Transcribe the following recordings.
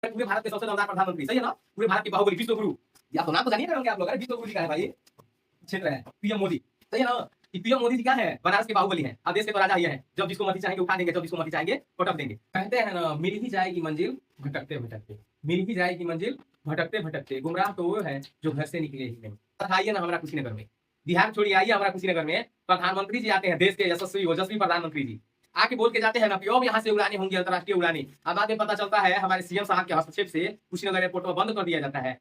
पूरे भारत के सबसे दमदार प्रधानमंत्री, सही है ना? पूरे भारत के बाहुबली विश्व गुरु। या तो नाम तो जानिए ना क्या आप लोग? अरे विश्व गुरु जी का है भाई क्षेत्र है, पीएम मोदी, सही है ना? कि पीएम मोदी जी क्या है? बनारस के बाहुबली हैं। अब देश के तो राजा ये हैं, जब जिसको मर्जी चाहेंगे उठा देंगे, जब जिसको मर्जी चाहेंगे पटक देंगे। कहते हैं ना, मिल ही जाएगी मंजिल भटकते भटकते, मिल ही जाएगी मंजिल भटकते भटकते, गुमराह तो वो है जो घर से निकले ही नहीं। आइए ना हमारा कुशीनगर में, बिहार छोड़िए, आइए हमारा कुशीनगर में प्रधानमंत्री जी आते हैं, देश के यशस्वी ओजस्वी प्रधानमंत्री जी आके बोल के जाते हैं ना कि अब यहाँ से उड़ाने होंगी, अंतरराष्ट्रीय उड़ाने। अब बाद में पता चलता है हमारे सीएम साहब के हस्तक्षेप से कुशीनगर एयरपोर्ट पर बंद कर दिया जाता है।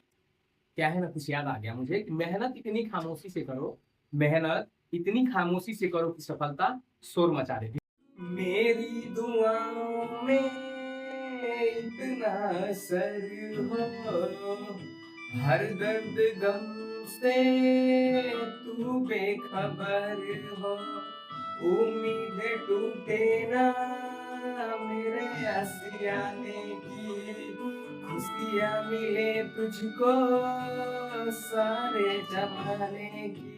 क्या है ना, कुछ याद आ गया मुझे कि मेहनत इतनी खामोशी से करो, मेहनत इतनी खामोशी से करो कि सफलता शोर मचा देती। मेरी दुआओं में इतना असर हो, हर दर्द गम से तू बेखबर हो, उम्मीदें टूटे ना मेरे आशियाने की, खुशियाँ मिले तुझको सारे जमाने की।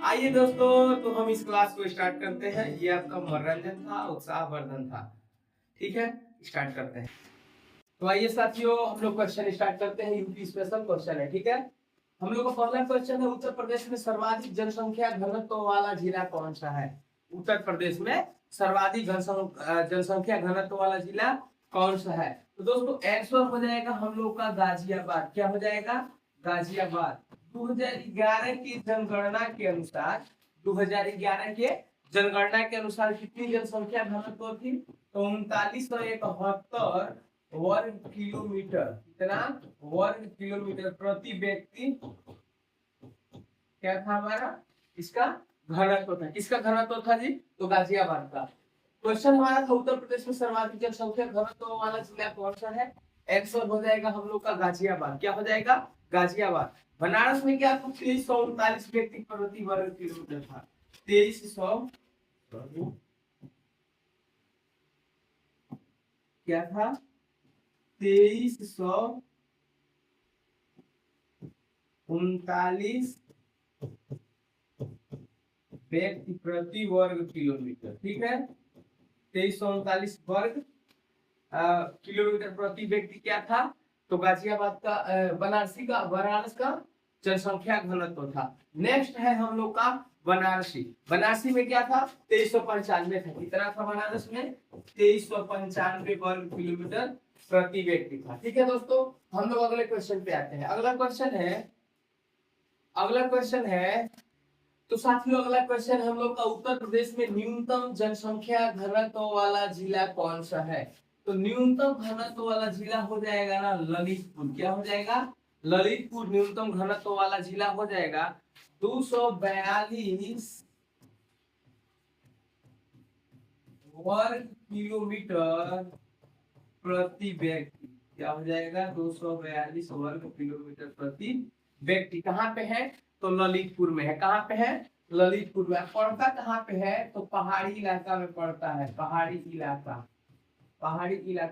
आइए दोस्तों, तो हम इस क्लास को स्टार्ट करते हैं। ये आपका मनोरंजन था, उत्साहवर्धन था, ठीक है? स्टार्ट करते हैं। तो आइए साथियों, हम लोग क्वेश्चन स्टार्ट करते हैं। यूपी स्पेशल क्वेश्चन है, ठीक है? हम लोग का पहला क्वेश्चन है, उत्तर प्रदेश में सर्वाधिक जनसंख्या घनत्व वाला जिला कौन सा है? उत्तर प्रदेश में सर्वाधिक जनसंख्या घनत्व वाला जिला कौन सा है? तो दोस्तों आंसर हो जाएगा हम लोग का गाजियाबाद। क्या हो जाएगा? गाजियाबाद। 2011 की जनगणना के अनुसार, 2011 के जनगणना के अनुसार कितनी जनसंख्या घनत्व थी? तो 3971 वर्ग किलोमीटर। कितना? वर्ग किलोमीटर प्रति व्यक्ति क्या था हमारा? इसका घनत्व था। किसका घनत्व था जी? तो गाजियाबाद का। क्वेश्चन हमारा था उत्तर प्रदेश में सर्वाधिक जनसंख्या घनत्व वाला जिला कौन सा है? आंसर हो जाएगा हम लोग का गाजियाबाद। क्या हो जाएगा? गाजियाबाद। बनारस में क्या था? 2339 व्यक्ति प्रति वर्ग किलोमीटर था। 2300 क्या था? 2339 व्यक्ति प्रति वर्ग किलोमीटर, ठीक है? 2339 वर्ग किलोमीटर प्रति व्यक्ति क्या था? तो गाजियाबाद का बनारस का जनसंख्या घनत्व था। नेक्स्ट है हम लोग का बनारसी। बनारसी में क्या था? 2395 था। कितना था बनारस में? 2395 वर्ग किलोमीटर प्रति व्यक्ति था। ठीक है दोस्तों, हम लोग अगले क्वेश्चन पे आते हैं। अगला क्वेश्चन है तो साथियों, अगला क्वेश्चन हम लोग का उत्तर प्रदेश में न्यूनतम जनसंख्या घनत्व वाला जिला कौन सा है? तो न्यूनतम घनत्व वाला जिला हो जाएगा ना ललितपुर। क्या हो जाएगा? ललितपुर न्यूनतम घनत्व वाला जिला हो जाएगा। 242 वर्ग किलोमीटर प्रति व्यक्ति। क्या हो जाएगा? 242 वर्ग किलोमीटर प्रति व्यक्ति। कहाँ पे है? तो ललितपुर में है। कहाँ पे है? ललितपुर में। पड़ता कहाँ पे है? तो पहाड़ी इलाका में पड़ता है। पहाड़ी इलाका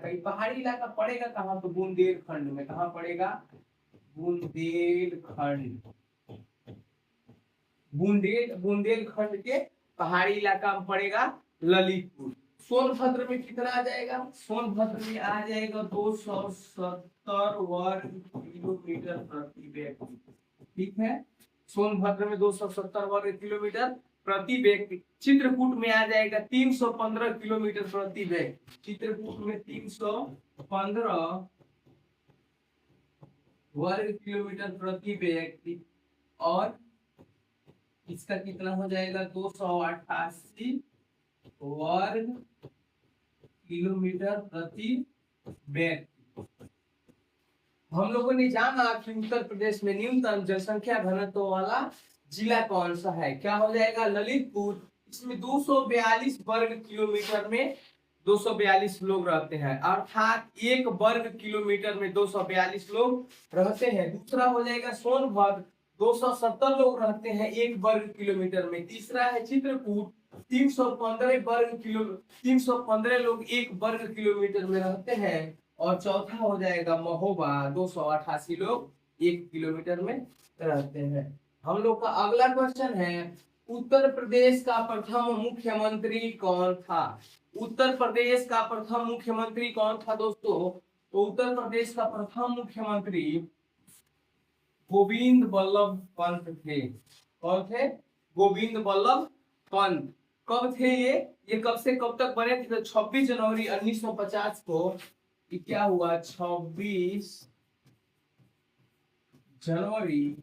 ये पहाड़ी इलाका पड़ेगा कहाँ? तो बुंदेलखंड में। कहाँ पड़ेगा? बुंदेलखंड के पहाड़ी इलाका में पड़ेगा ललितपुर। सोनभद्र में कितना आ जाएगा? सोनभद्र में आ जाएगा 270 वर्ग किलोमीटर प्रति व्यक्ति। ठीक है, सोनभद्र में 270 वर्ग किलोमीटर प्रति व्यक्ति। चित्रकूट में आ जाएगा 315 किलोमीटर प्रति व्यक्ति। चित्रकूट में 315 वर्ग किलोमीटर प्रति व्यक्ति। और इसका कितना हो जाएगा? 288 वर्ग किलोमीटर प्रति व्यक्ति। हम लोगों ने जाना कि उत्तर प्रदेश में न्यूनतम जनसंख्या घनत्व वाला जिला कौन सा है। क्या हो जाएगा? ललितपुर। इसमें 242 वर्ग किलोमीटर में 242 लोग रहते हैं, अर्थात एक वर्ग किलोमीटर में 242 लोग रहते हैं। दूसरा हो जाएगा सोनभद्र, 270 लोग रहते हैं एक वर्ग किलोमीटर में। तीसरा है चित्रकूट, 315 लोग एक वर्ग किलोमीटर में रहते हैं। और चौथा हो जाएगा महोबा, 288 लोग एक किलोमीटर में रहते हैं। हम लोग का अगला क्वेश्चन है, उत्तर प्रदेश का प्रथम मुख्यमंत्री कौन था? उत्तर प्रदेश का प्रथम मुख्यमंत्री कौन था दोस्तों? तो उत्तर प्रदेश का प्रथम मुख्यमंत्री गोविंद बल्लभ पंत थे। कौन थे? गोविंद बल्लभ पंत। कब थे ये कब से कब तक बने थे? तो 26 जनवरी 1950 को ये क्या हुआ? 26 जनवरी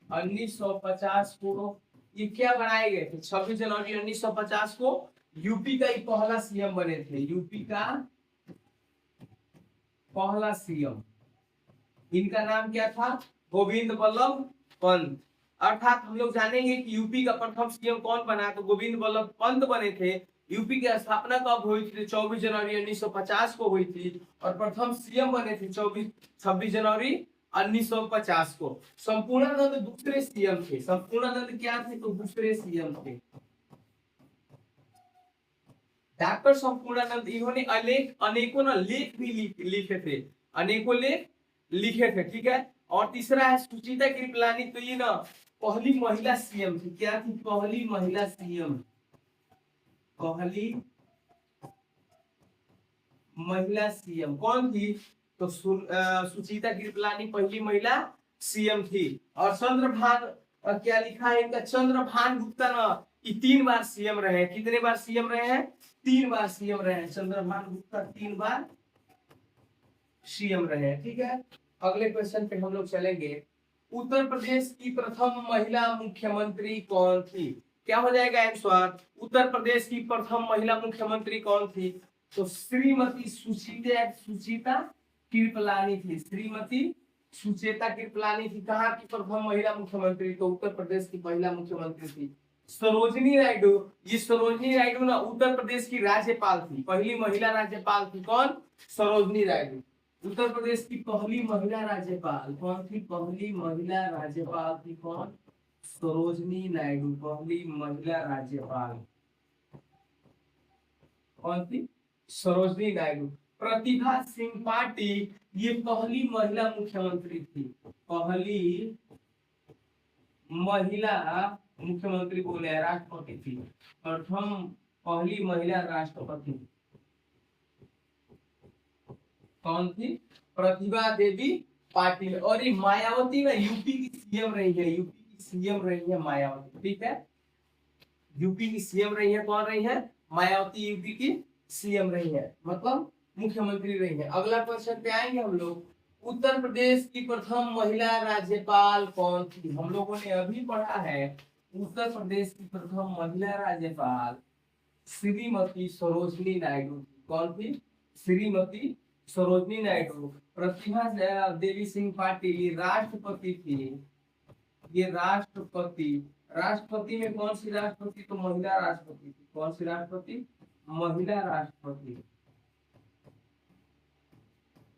1950 को ये क्या बनाए गए थे? 26 जनवरी 1950 को यूपी का ही पहला सीएम बने थे। यूपी का पहला सीएम, इनका नाम क्या था? गोविंद बल्लभ पंत। अर्थात हम लोग जानेंगे कि यूपी का प्रथम सीएम कौन बना, तो गोविंद बल्लभ पंत बने थे। यूपी की स्थापना कब हुई थी? 24 जनवरी 1950 को हुई थी और प्रथम सीएम बने थे 26 जनवरी 1950 को। संपूर्णानंद दूसरे सीएम थे। संपूर्णानंद क्या थे? तो दूसरे सीएम थे। डॉक्टर संपूर्णानंद, इन्होंने अनेकों ना लेख भी लिखे थे। अनेकों लेख लिखे थे, ठीक है। और तीसरा है सुचिता कृपलानी, तो ये ना पहली महिला सीएम थी। क्या थी? पहली महिला सीएम। पहली महिला सीएम कौन थी? तो सुचिता कृपलानी पहली महिला सीएम थी। और चंद्रभान, क्या लिखा है इनका? चंद्रभान गुप्ता ना 3 बार सीएम रहे। कितने बार सीएम रहे हैं? 3 बार सीएम रहे हैं। चंद्रभान गुप्ता 3 बार सीएम रहे हैं, ठीक है। अगले क्वेश्चन पे हम लोग चलेंगे। उत्तर प्रदेश की प्रथम महिला मुख्यमंत्री कौन थी? क्या हो जाएगा आंसर? उत्तर प्रदेश की प्रथम महिला मुख्यमंत्री कौन थी? तो श्रीमती सुचिता कृपलानी थी। श्रीमती सुचेता कृपलानी थी। कहाँ की प्रथम महिला मुख्यमंत्री? तो उत्तर प्रदेश की महिला मुख्यमंत्री थी सरोजनी नायडू। ये सरोजनी नायडू ना उत्तर प्रदेश की राज्यपाल थी। पहली महिला राज्यपाल थी कौन? सरोजनी नायडू। उत्तर प्रदेश की पहली महिला राज्यपाल कौन थी? पहली महिला राज्यपाल थी कौन? सरोजनी नायडू। पहली महिला राज्यपाल कौन थी? सरोजनी नायडू। प्रतिभा सिंह पाटिल, ये पहली महिला मुख्यमंत्री थी। पहली महिला मुख्यमंत्री बोले, राष्ट्रपति थी। प्रथम पहली महिला राष्ट्रपति कौन थी? प्रतिभा देवी पाटिल। और ये मायावती ना यूपी की सीएम रही है। यूपी की सीएम रही है मायावती, ठीक है। यूपी की सीएम रही है। कौन रही है? मायावती यूपी की सीएम रही है, मतलब मुख्यमंत्री रही है। अगला क्वेश्चन पे आएंगे हम लोग। उत्तर प्रदेश की प्रथम महिला राज्यपाल कौन थी? हम लोगों ने अभी पढ़ा है उत्तर प्रदेश की प्रथम महिला राज्यपाल श्रीमती सरोजनी नायडू। कौन थी? श्रीमती सरोजनी नायडू। प्रतिभा देवी सिंह पाटिल ये राष्ट्रपति थी। ये राष्ट्रपति, राष्ट्रपति में कौन सी राष्ट्रपति? तो महिला राष्ट्रपति थी। कौन सी राष्ट्रपति? महिला राष्ट्रपति।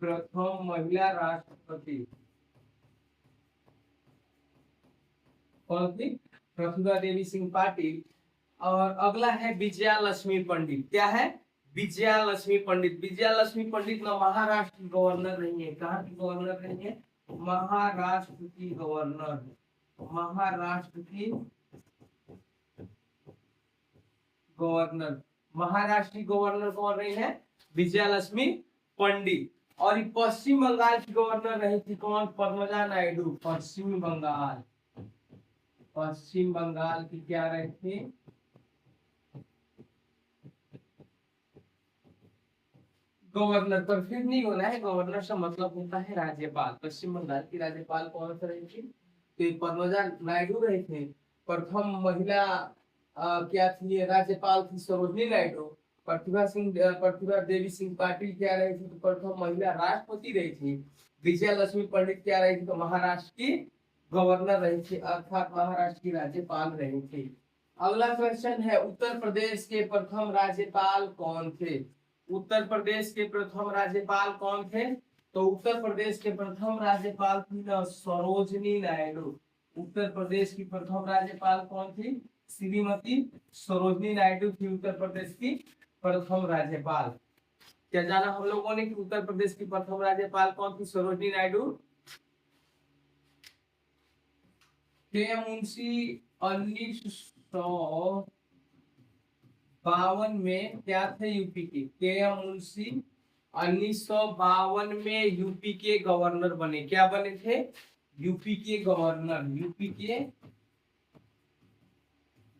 प्रथम महिला राष्ट्रपति कौन थी? प्रतिभा देवी सिंह पाटिल। और अगला है विजया लक्ष्मी पंडित। क्या है? विजया लक्ष्मी पंडित। विजया लक्ष्मी पंडित ना महाराष्ट्र की गवर्नर रही है। कहाँ की गवर्नर रही है? महाराष्ट्र की गवर्नर। महाराष्ट्र की गवर्नर। महाराष्ट्र की गवर्नर कौन रही है? विजया लक्ष्मी पंडित। और पश्चिम बंगाल की गवर्नर रही थी कौन? पद्मजा नायडू। पश्चिम बंगाल, पश्चिम बंगाल की क्या रही थी? गवर्नर। पर फिर नहीं होना है, गवर्नर से मतलब होता है राज्यपाल। पश्चिम बंगाल की राज्यपाल कौन सा रही थी? तो पद्मजा नायडू रहे थे। प्रथम महिला क्या थी? राज्यपाल थी सरोजनी नायडू। प्रतिभा देवी सिंह पाटिल क्या रही थी? तो प्रथम महिला राष्ट्रपति रही थी। विजया लक्ष्मी पंडित क्या रही थी? तो महाराष्ट्र की गवर्नर रही थी, अर्थात महाराष्ट्र की राज्यपाल रही थी। अगला क्वेश्चन है उत्तर प्रदेश के प्रथम राज्यपाल कौन थे? उत्तर प्रदेश के प्रथम राज्यपाल कौन थे? तो उत्तर प्रदेश के प्रथम राज्यपाल थी ना सरोजनी नायडू। उत्तर प्रदेश की प्रथम राज्यपाल कौन थी? श्रीमती सरोजनी नायडू थी उत्तर प्रदेश की प्रथम राज्यपाल। क्या जाना हम लोगों ने कि उत्तर प्रदेश की प्रथम राज्यपाल कौन थी? सरोजनी नायडू। के मुंशी 1952 में क्या थे यूपी के? के मुंशी 1952 में यूपी के गवर्नर बने। क्या बने थे? यूपी के गवर्नर, यूपी के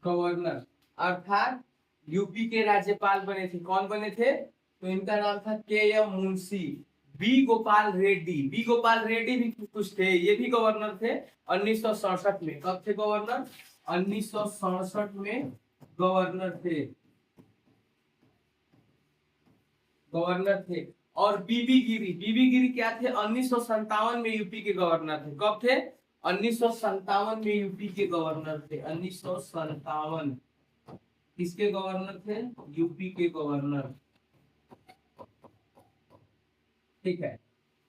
गवर्नर अर्थात यूपी के राज्यपाल बने थे। कौन बने थे? तो इनका नाम था K M. Munshi. B Gopal Reddy, B Gopal Reddy भी कुछ थे, ये भी गवर्नर थे 1967 में। कब थे गवर्नर? 1967 में गवर्नर थे, गवर्नर थे। और बीबी गिरी, बीबी गिरी क्या थे? 1957 में यूपी के गवर्नर थे। कब थे? 1957 में यूपी के गवर्नर थे। 1957 किसके गवर्नर थे? यूपी के गवर्नर। ठीक है,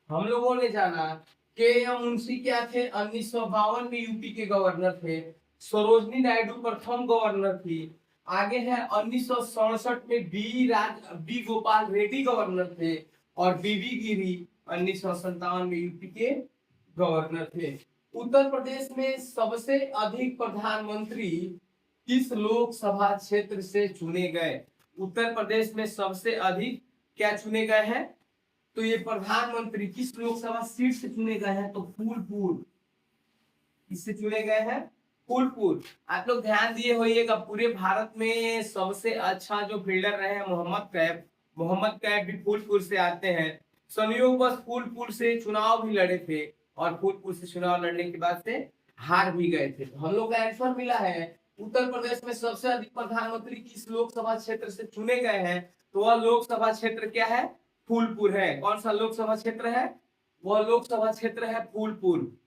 हम लोगों ने जाना के.एम. मुंशी क्या थे? 1952 में यूपी के गवर्नर थे। सरोजनी नायडू प्रथम गवर्नर थी। आगे है 1967 में बी गोपाल रेड्डी गवर्नर थे और बीबी गिरी 1957 में यूपी के गवर्नर थे। उत्तर प्रदेश में सबसे अधिक प्रधानमंत्री किस लोकसभा क्षेत्र से चुने गए? उत्तर प्रदेश में सबसे अधिक क्या चुने गए हैं? तो ये प्रधानमंत्री किस लोकसभा सीट से चुने गए हैं? तो फूलपुर। किससे चुने गए हैं? फूलपुर। आप लोग ध्यान दिए होइएगा, पूरे भारत में सबसे अच्छा जो फील्डर रहे मोहम्मद कैफ, मोहम्मद कैफ भी फूलपुर से आते हैं। संयोगवश फूलपुर से चुनाव भी लड़े थे और फूलपुर से चुनाव लड़ने के बाद से हार भी गए थे। हम लोग का आंसर मिला है उत्तर प्रदेश में सबसे अधिक प्रधानमंत्री किस लोकसभा क्षेत्र से चुने गए हैं? तो वह लोकसभा क्षेत्र क्या है? फूलपुर है। कौन सा लोकसभा क्षेत्र है? वह लोकसभा क्षेत्र है फूलपुर।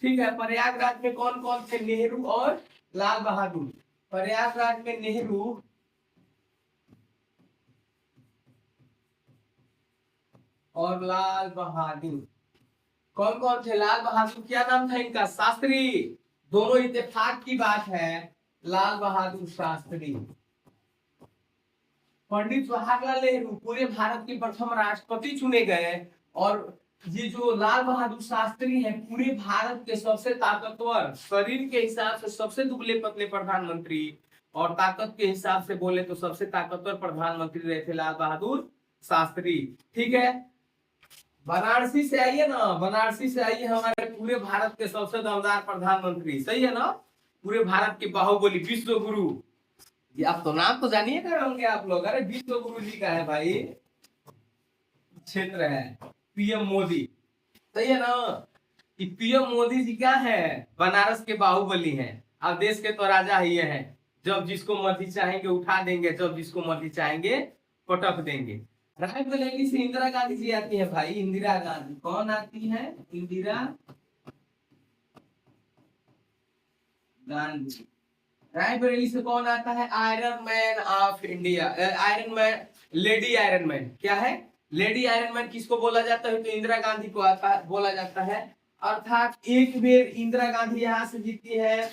ठीक है, प्रयागराज में कौन कौन थे? नेहरू और लाल बहादुर। प्रयागराज में नेहरू और लाल बहादुर। कौन कौन थे? लाल बहादुर, क्या नाम था इनका? शास्त्री। दोनों इत्तेफाक की बात है, लाल बहादुर शास्त्री। पंडित जवाहरलाल नेहरू पूरे भारत के प्रथम राष्ट्रपति चुने गए और ये जो लाल बहादुर शास्त्री हैं पूरे भारत के सबसे ताकतवर, शरीर के हिसाब से सबसे दुबले पतले प्रधानमंत्री और ताकत के हिसाब से बोले तो सबसे ताकतवर प्रधानमंत्री रहे थे लाल बहादुर शास्त्री। ठीक है, वाराणसी से आइए ना, वाराणसी से आइए, हमारे पूरे भारत के सबसे दमदार प्रधानमंत्री। सही है ना? पूरे भारत के बाहुबली, विश्व गुरु। ये आप तो नाम तो जानिए कर होंगे आप लोग। अरे विश्व गुरु जी का है भाई, क्षेत्र है पीएम मोदी। सही है ना? कि पीएम मोदी जी क्या है? बनारस के बाहुबली हैं। अब देश के तो राजा ही हैं, जब जिसको मर्जी चाहेंगे उठा देंगे, जब जिसको मर्जी चाहेंगे पटक देंगे। रायबरेली से इंदिरा गांधी जी आती है भाई, इंदिरा गांधी। कौन आती है? इंदिरा गांधी। रायबरेली से कौन आता है? Iron man of India, iron man, lady iron man. क्या है? लेडी आयरन मैन किसको बोला जाता है? तो इंदिरा गांधी को आता बोला जाता है। अर्थात एक बेर इंदिरा गांधी यहाँ से जीती है।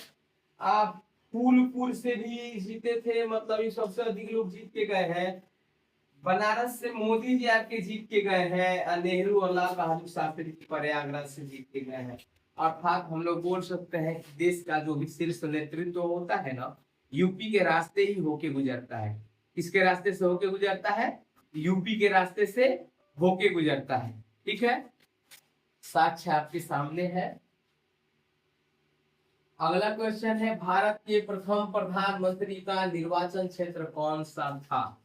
आप फूलपुर से भी जीते थे, मतलब ये सबसे अधिक लोग जीत के गए हैं। बनारस से मोदी जी आपके जीत के गए हैं। नेहरू और लाल बहादुर शास्त्री प्रयागराज से जीत के गए हैं। अर्थात हम लोग बोल सकते हैं कि देश का जो भी शीर्ष नेतृत्व होता है ना, यूपी के रास्ते ही होके गुजरता है। किसके रास्ते से होके गुजरता है? यूपी के रास्ते से होके गुजरता है। ठीक है, साक्ष्य आपके सामने है। अगला क्वेश्चन है, भारत के प्रथम प्रधानमंत्री का निर्वाचन क्षेत्र कौन सा था?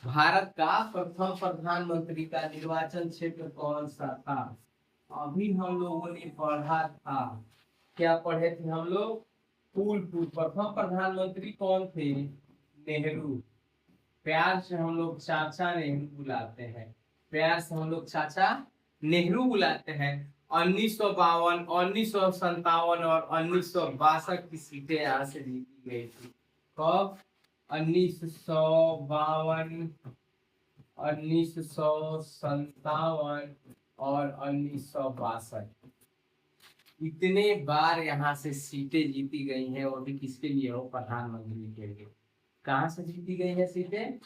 भारत का प्रथम प्रधानमंत्री का निर्वाचन क्षेत्र कौन सा था? अभी हम लोगों ने पढ़ा था, क्या पढ़े थे हम लोग? फूलपुर। प्रथम प्रधानमंत्री कौन थे? नेहरू। प्यार से हम लोग चाचा नेहरू बुलाते हैं, प्यार से हम लोग चाचा नेहरू बुलाते हैं। 1952, 1957 और 1962 की सीटें यहाँ से जीती गई थी। कब? 1952, 1957 और 1962। इतने बार यहाँ से सीटें जीती गई हैं, और भी किसके लिए हो? प्रधानमंत्री के लिए। कहाँ से जीती गई है सीटें?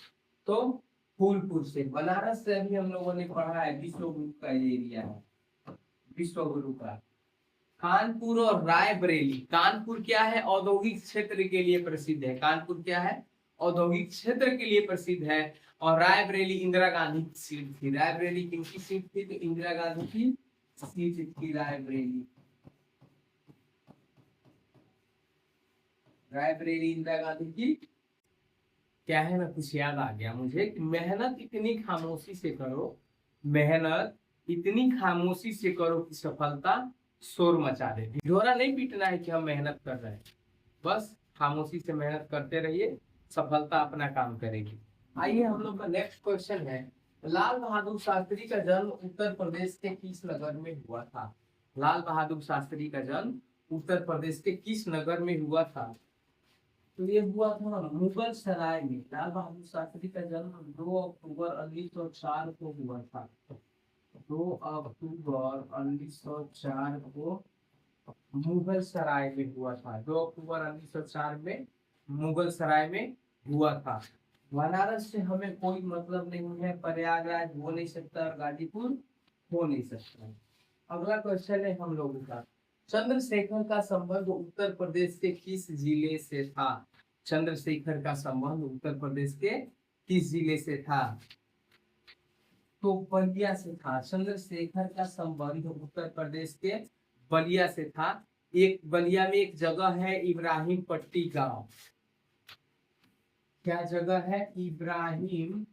तो फूलपुर से। बनारस से अभी हम लोगों ने पढ़ा है, विश्व गुरु का एरिया है, विश्व गुरु का। कानपुर और रायबरेली। कानपुर क्या है? औद्योगिक क्षेत्र के लिए प्रसिद्ध है। कानपुर क्या है? औद्योगिक क्षेत्र के लिए प्रसिद्ध है। और रायबरेली इंदिरा गांधी की सीट थी। रायबरेली किनकी सीट थी? तो इंदिरा गांधी की सीट थी रायबरेली। रायबरेली इंदिरा गांधी की। क्या है ना, कुछ याद आ गया मुझे कि मेहनत इतनी खामोशी से करो, मेहनत इतनी खामोशी से करो कि सफलता शोर मचा दे। ढिढोरा नहीं पीटना है कि हम मेहनत कर रहे हैं, बस खामोशी से मेहनत करते रहिए, सफलता अपना काम करेगी। आइए हम लोग का नेक्स्ट क्वेश्चन है, लाल बहादुर शास्त्री का जन्म उत्तर प्रदेश के किस नगर में हुआ था? लाल बहादुर शास्त्री का जन्म उत्तर प्रदेश के किस नगर में हुआ था? तो ये हुआ था मुगल सराय में। लाल बहादुर शास्त्री का जन्म 2 अक्टूबर 1904 को हुआ था। 2 अक्टूबर 1904 को मुगल सराय में हुआ था। 2 अक्टूबर 1904 में मुगल सराय में हुआ था। बनारस से हमें कोई मतलब नहीं है, प्रयागराज हो नहीं सकता और गाजीपुर हो नहीं सकता। अगला क्वेश्चन है हम लोगों का, चंद्रशेखर का संबंध उत्तर प्रदेश के किस जिले से था? चंद्रशेखर का संबंध उत्तर प्रदेश के किस जिले से था? तो बलिया से था। चंद्रशेखर का संबंध उत्तर प्रदेश के बलिया से था। एक बलिया में एक जगह है इब्राहिम पट्टी गांव। क्या जगह है? इब्राहिम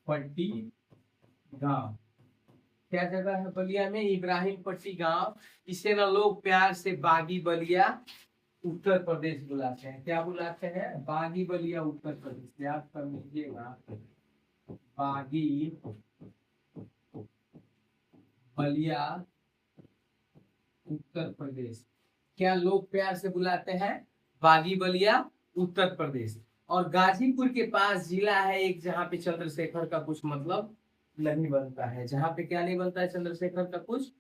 पट्टी गांव। क्या जगह है बलिया में? इब्राहिम पट्टी गांव। इसे ना लोग प्यार से बागी बलिया उत्तर प्रदेश बुलाते हैं। क्या बुलाते हैं? बागी बलिया उत्तर प्रदेश। याद कर लीजिएगा, बागी बलिया उत्तर प्रदेश। क्या लोग प्यार से बुलाते हैं? बागी बलिया उत्तर प्रदेश। और गाजीपुर के पास जिला है एक, जहाँ पे चंद्रशेखर का कुछ मतलब नहीं बनता है। जहाँ पे क्या नहीं बनता है? चंद्रशेखर का कुछ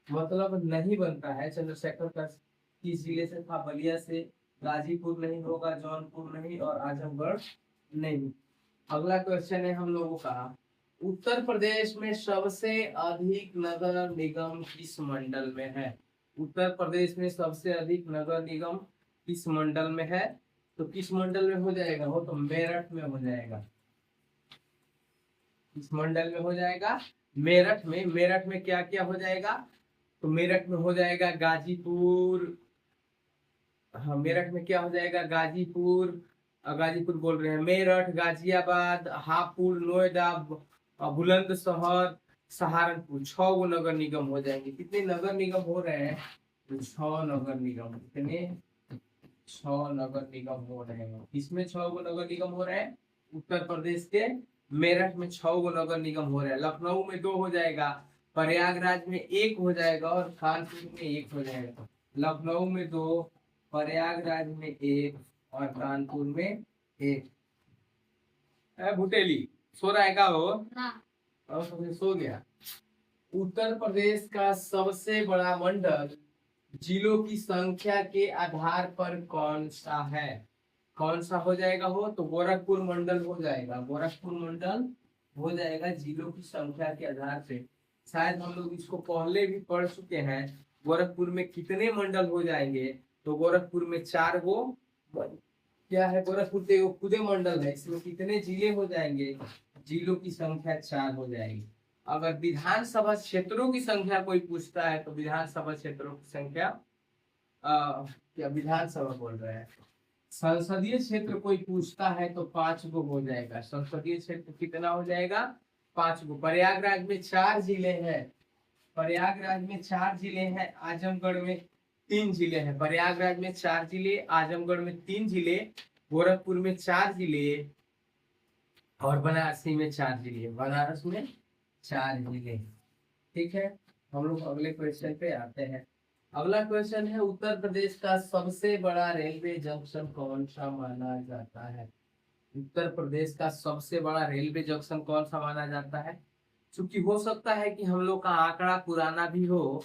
मतलब नहीं बनता है। चंद्रशेखर का किस जिले से था? बलिया से। गाजीपुर नहीं होगा, जौनपुर नहीं और आजमगढ़ नहीं। अगला क्वेश्चन है हम लोगों का, उत्तर प्रदेश में सबसे अधिक नगर निगम किस मंडल में है? उत्तर प्रदेश में सबसे अधिक नगर निगम किस मंडल में है? तो किस मंडल में हो जाएगा? वो तो मेरठ में हो जाएगा। किस मंडल में हो जाएगा? मेरठ में। मेरठ में क्या क्या हो जाएगा? तो मेरठ में हो जाएगा गाजीपुर। हाँ, मेरठ में क्या हो जाएगा? गाजीपुर। गाजीपुर बोल रहे हैं, मेरठ, गाजियाबाद, हापुड़, नोएडा, बुलंदशहर, सहारनपुर। 6 गो नगर निगम हो जाएंगे। कितने नगर निगम हो रहे हैं? तो 6 नगर निगम। कितने? 6 नगर निगम हो रहे हैं। इसमें 6 गो नगर निगम हो रहे हैं उत्तर प्रदेश के मेरठ में। 6 गो नगर निगम हो रहे हैं। लखनऊ में 2 हो जाएगा, प्रयागराज में 1 हो जाएगा और कानपुर में 1 हो जाएगा। लखनऊ में 2, प्रयागराज में 1 और कानपुर में 1। भुटेली सो रहा है क्या वो? और सबसे सो गया। उत्तर प्रदेश का सबसे बड़ा मंडल जिलों की संख्या के आधार पर कौन सा है? कौन सा हो जाएगा? हो तो गोरखपुर मंडल हो जाएगा। गोरखपुर मंडल हो जाएगा जिलों की संख्या के आधार पे। शायद हम लोग इसको पहले भी पढ़ चुके हैं। गोरखपुर में कितने मंडल हो जाएंगे? तो गोरखपुर में 4 गो। क्या है? गोरखपुर तो खुदे मंडल है, इसमें कितने जिले हो जाएंगे? जिलों की संख्या 4 हो जाएगी। अगर विधानसभा क्षेत्रों की संख्या कोई पूछता है तो विधानसभा क्षेत्रों की संख्या क्या विधानसभा बोल रहे हैं, संसदीय क्षेत्र कोई पूछता है तो 5 गो हो जाएगा। संसदीय क्षेत्र कितना हो जाएगा? 5 गो। प्रयागराज में 4 जिले हैं। प्रयागराज में 4 जिले हैं। आजमगढ़ में 3 जिले हैं। प्रयागराज में 4 जिले, आजमगढ़ में 3 जिले, गोरखपुर में 4 जिले और बनारसी में 4 जिले। बनारस में 4 जिले। ठीक है, हम लोग अगले क्वेश्चन पे आते हैं। अगला क्वेश्चन है, उत्तर प्रदेश का सबसे बड़ा रेलवे जंक्शन कौन सा माना जाता है? उत्तर प्रदेश का सबसे बड़ा रेलवे जंक्शन कौन सा माना जाता है? क्योंकि हो सकता है कि हम लोग का आंकड़ा पुराना भी हो।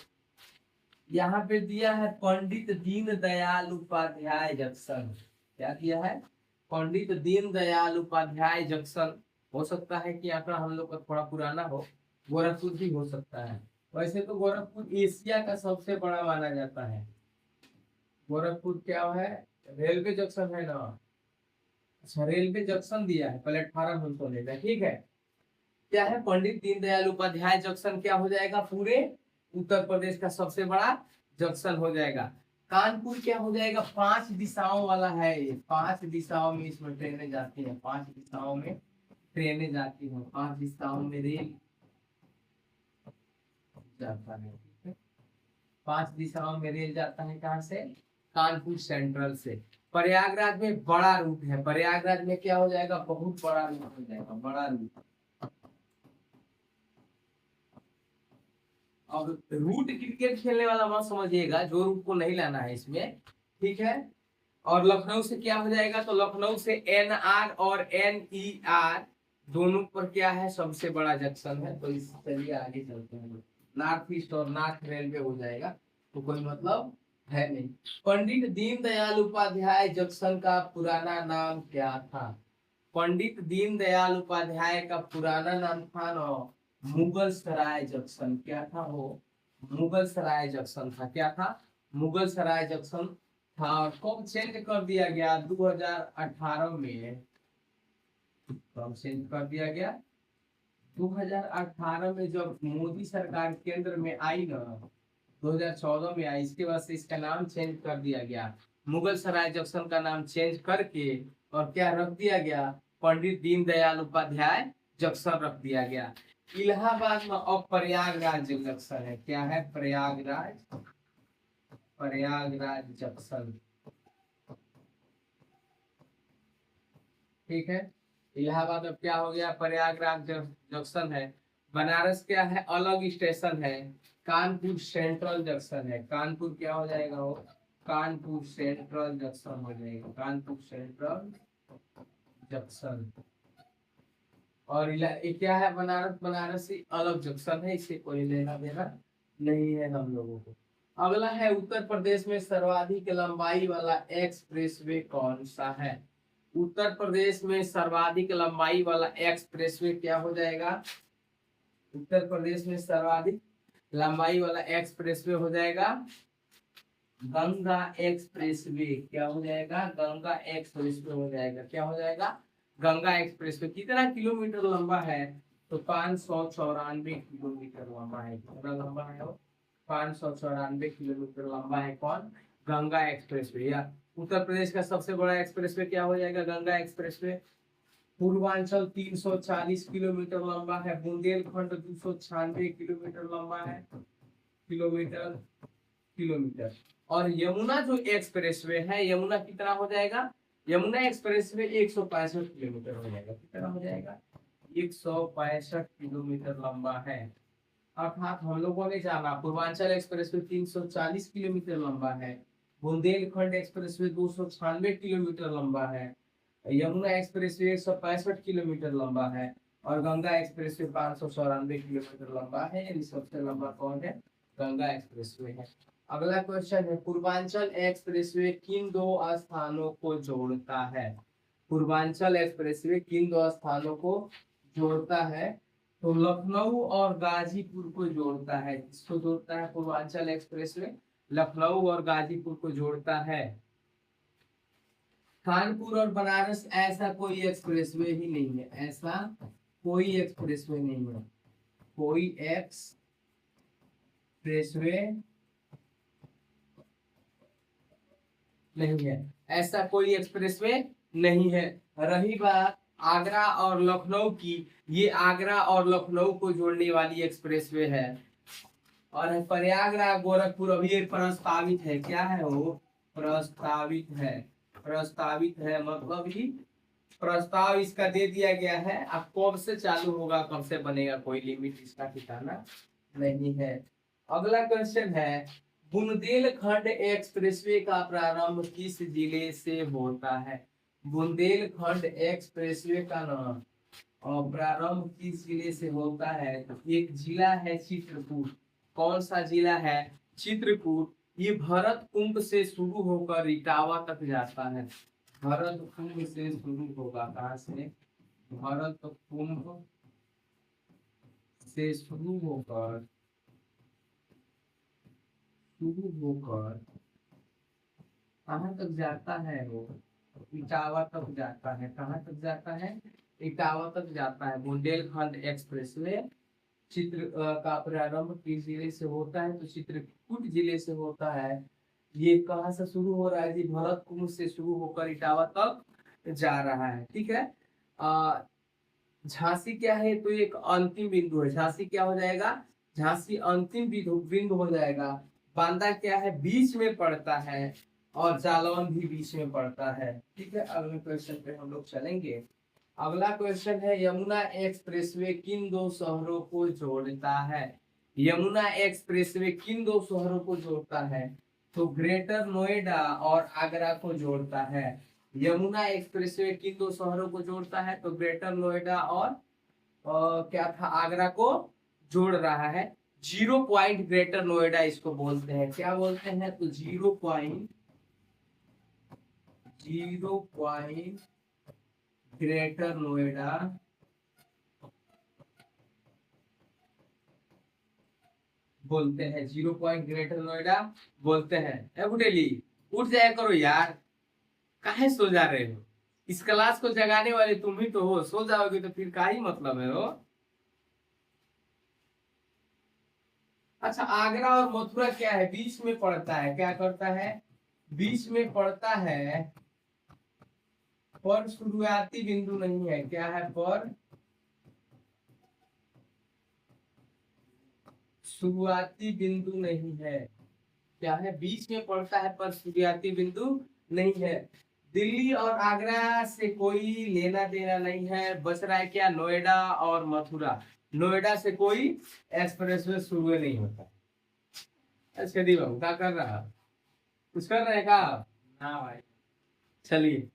यहाँ पे दिया है पंडित दीनदयाल उपाध्याय जंक्शन। क्या दिया है? पंडित दीनदयाल उपाध्याय जंक्शन। हो सकता है कि आंकड़ा हम लोग का थोड़ा पुराना हो। गोरखपुर भी हो सकता है। वैसे तो गोरखपुर एशिया का सबसे बड़ा माना जाता है। गोरखपुर क्या है? रेलवे जंक्शन है ना। अच्छा रेलवे जंक्शन दिया है, प्लेटफार्म हमको लेना है, ठीक है। क्या है, पंडित दीनदयाल उपाध्याय जंक्शन क्या हो जाएगा, पूरे उत्तर प्रदेश का सबसे बड़ा जंक्शन हो जाएगा। कानपुर क्या हो जाएगा, 5 दिशाओं वाला है ये, 5 दिशाओं में इसमें ट्रेनें जाती हैं, 5 दिशाओं में ट्रेनें जाती हैं, 5 दिशाओं में रेल जाता है, ठीक है। 5 दिशाओं में रेल जाता है, कहाँ से, कानपुर सेंट्रल से। प्रयागराज में बड़ा रूट है, प्रयागराज में क्या हो जाएगा, बहुत बड़ा रूट हो जाएगा, बड़ा रूट। अब रूट क्रिकेट खेलने वाला मत समझिएगा, जो रूट को नहीं लाना है इसमें, ठीक है। और लखनऊ से क्या हो जाएगा, तो लखनऊ से NR और NER दोनों पर क्या है, सबसे बड़ा जंक्शन है। तो इस चलिए आगे चलते हैं, नॉर्थ ईस्ट और नॉर्थ रेलवे हो जाएगा, तो कोई मतलब है नहीं। पंडित दीनदयाल उपाध्याय जंक्शन का पुराना नाम क्या था, पंडित दीनदयाल उपाध्याय का पुराना नाम था ना मुगल सराय जंक्शन। क्या था वो, मुगल सराय जंक्शन था। क्या था, मुगल सराय जंक्शन था। और कब चेंज कर दिया गया, 2018 में, कब चेंज कर दिया गया, 2018 में जब मोदी सरकार केंद्र में आई ना, 2014 में आई, इसके बाद से इसका नाम चेंज कर दिया गया, मुगल सराय जंक्शन का नाम चेंज करके और क्या रख दिया गया, पंडित दीनदयाल उपाध्याय जंक्शन रख दिया गया। इलाहाबाद में अब प्रयागराज जंक्शन है, क्या है, प्रयागराज, प्रयागराज जंक्शन, ठीक है। इलाहाबाद अब क्या हो गया, प्रयागराज जंक्शन है। बनारस क्या है, अलग स्टेशन है, कानपुर सेंट्रल जंक्शन है। कानपुर क्या हो जाएगा वो, कानपुर सेंट्रल जंक्शन हो जाएगा, कानपुर सेंट्रल जंक्शन। और ये क्या है, बनारस, बनारस से अलग जंक्शन है, इससे कोई लेना देना नहीं है हम लोगों को। अगला है, उत्तर प्रदेश में सर्वाधिक लंबाई वाला एक्सप्रेसवे कौन सा है, उत्तर प्रदेश में सर्वाधिक लंबाई वाला एक्सप्रेसवे क्या हो जाएगा, उत्तर प्रदेश में सर्वाधिक लंबाई वाला एक्सप्रेसवे हो जाएगा गंगा एक्सप्रेसवे। क्या हो जाएगा, गंगा एक्सप्रेसवे हो जाएगा। क्या हो जाएगा, गंगा एक्सप्रेसवे। कितना किलोमीटर लंबा है, तो 594 किलोमीटर लंबा है। कितना लंबा है वो, 594 किलोमीटर लंबा है। कौन, गंगा एक्सप्रेसवे। या उत्तर प्रदेश का सबसे बड़ा एक्सप्रेसवे क्या हो जाएगा, गंगा एक्सप्रेसवे। पूर्वांचल 340 किलोमीटर लंबा है, बुंदेलखंड 296 किलोमीटर लंबा है, किलोमीटर, किलोमीटर। और यमुना जो एक्सप्रेसवे है, यमुना कितना हो जाएगा, यमुना एक्सप्रेसवे 165 किलोमीटर हो जाएगा। कितना हो जाएगा, 165 किलोमीटर लंबा है। अर्थात हम लोगों ने जाना, पूर्वांचल एक्सप्रेसवे 340 किलोमीटर लंबा है, बुंदेलखंड एक्सप्रेसवे 296 किलोमीटर लंबा है, यमुना एक्सप्रेसवे 165 किलोमीटर लंबा है, और गंगा एक्सप्रेसवे 594 किलोमीटर लंबा है। यानी सबसे लंबा कौन है, गंगा एक्सप्रेसवे है। अगला क्वेश्चन है, पूर्वांचल एक्सप्रेसवे किन दो स्थानों को जोड़ता है, पूर्वांचल एक्सप्रेसवे किन दो स्थानों को जोड़ता है, तो लखनऊ और गाजीपुर को जोड़ता है। किसको जोड़ता है, पूर्वांचल एक्सप्रेसवे लखनऊ और गाजीपुर को जोड़ता है। कानपुर और बनारस ऐसा कोई एक्सप्रेसवे ही नहीं है, ऐसा कोई एक्सप्रेसवे नहीं है, कोई एक्सप्रेसवे नहीं है, ऐसा कोई एक्सप्रेसवे नहीं है। रही बात आगरा और लखनऊ की, ये आगरा और लखनऊ को जोड़ने वाली एक्सप्रेसवे है। और प्रयागराज गोरखपुर अभी ये प्रस्तावित है। क्या है वो, प्रस्तावित है, प्रस्तावित है मतलब ही प्रस्ताव इसका दे दिया गया है। अब कब से चालू होगा, कब से बनेगा, कोई लिमिट इसका ठिकाना नहीं है। अगला क्वेश्चन है, बुंदेलखंड एक्सप्रेसवे का प्रारंभ किस जिले से होता है, बुंदेलखंड एक्सप्रेसवे का नाम और प्रारंभ किस जिले से होता है, एक जिला है चित्रकूट। कौन सा जिला है, चित्रकूट। ये भरत कुंभ से शुरू होकर इटावा तक जाता है, भरत कुंभ से शुरू होगा, कहाँ से, भरत कुंभ से शुरू होकर कहाँ तक जाता है वो? इटावा तक जाता है। कहाँ तक जाता है? इटावा तक जाता है। बुंदेलखंड एक्सप्रेसवे का प्रारंभ किस जिले से होता है? तो चित्रकूट जिले से होता है। ये कहाँ से शुरू हो रहा है जी? भरतपुर से शुरू होकर इटावा तक जा रहा है। ठीक है। झांसी क्या है? तो एक अंतिम बिंदु है। झांसी क्या हो जाएगा? झांसी अंतिम बिंदु बिंदु हो जाएगा। बांदा क्या है? बीच में पड़ता है। और जालौन भी बीच में पड़ता है। ठीक है। अगले क्वेश्चन पे हम लोग चलेंगे। अगला क्वेश्चन है, यमुना एक्सप्रेसवे किन दो शहरों को जोड़ता है? यमुना एक्सप्रेसवे किन दो शहरों को जोड़ता है? तो ग्रेटर नोएडा और आगरा को जोड़ता है। यमुना एक्सप्रेसवे किन दो शहरों को जोड़ता है? तो ग्रेटर नोएडा और क्या था, आगरा को जोड़ रहा है। 0 पॉइंट ग्रेटर नोएडा इसको बोलते हैं। क्या बोलते हैं? तो 0 पॉइंट ग्रेटर नोएडा बोलते हैं। 0 पॉइंट ग्रेटर नोएडा बोलते हैं। ए बुटेली, उठ जाया करो यार, काहे सो जा रहे हो? इस क्लास को जगाने वाले तुम ही तो हो। सो जाओगे तो फिर का ही मतलब है हो? अच्छा, आगरा और मथुरा क्या है? बीच में पड़ता है। क्या करता है? बीच में पड़ता है, पर शुरुआती बिंदु नहीं है। क्या है? पर शुरुआती बिंदु नहीं है। क्या है? बीच में पड़ता है पर शुरुआती बिंदु नहीं है। दिल्ली और आगरा से कोई लेना देना नहीं है। बच रहा है क्या? नोएडा और मथुरा। नोएडा से कोई एक्सप्रेसवे शुरू नहीं होता। अच्छा दी बाबू, क्या कर रहा? कुछ कर रहे हैं का? ना भाई। चलिए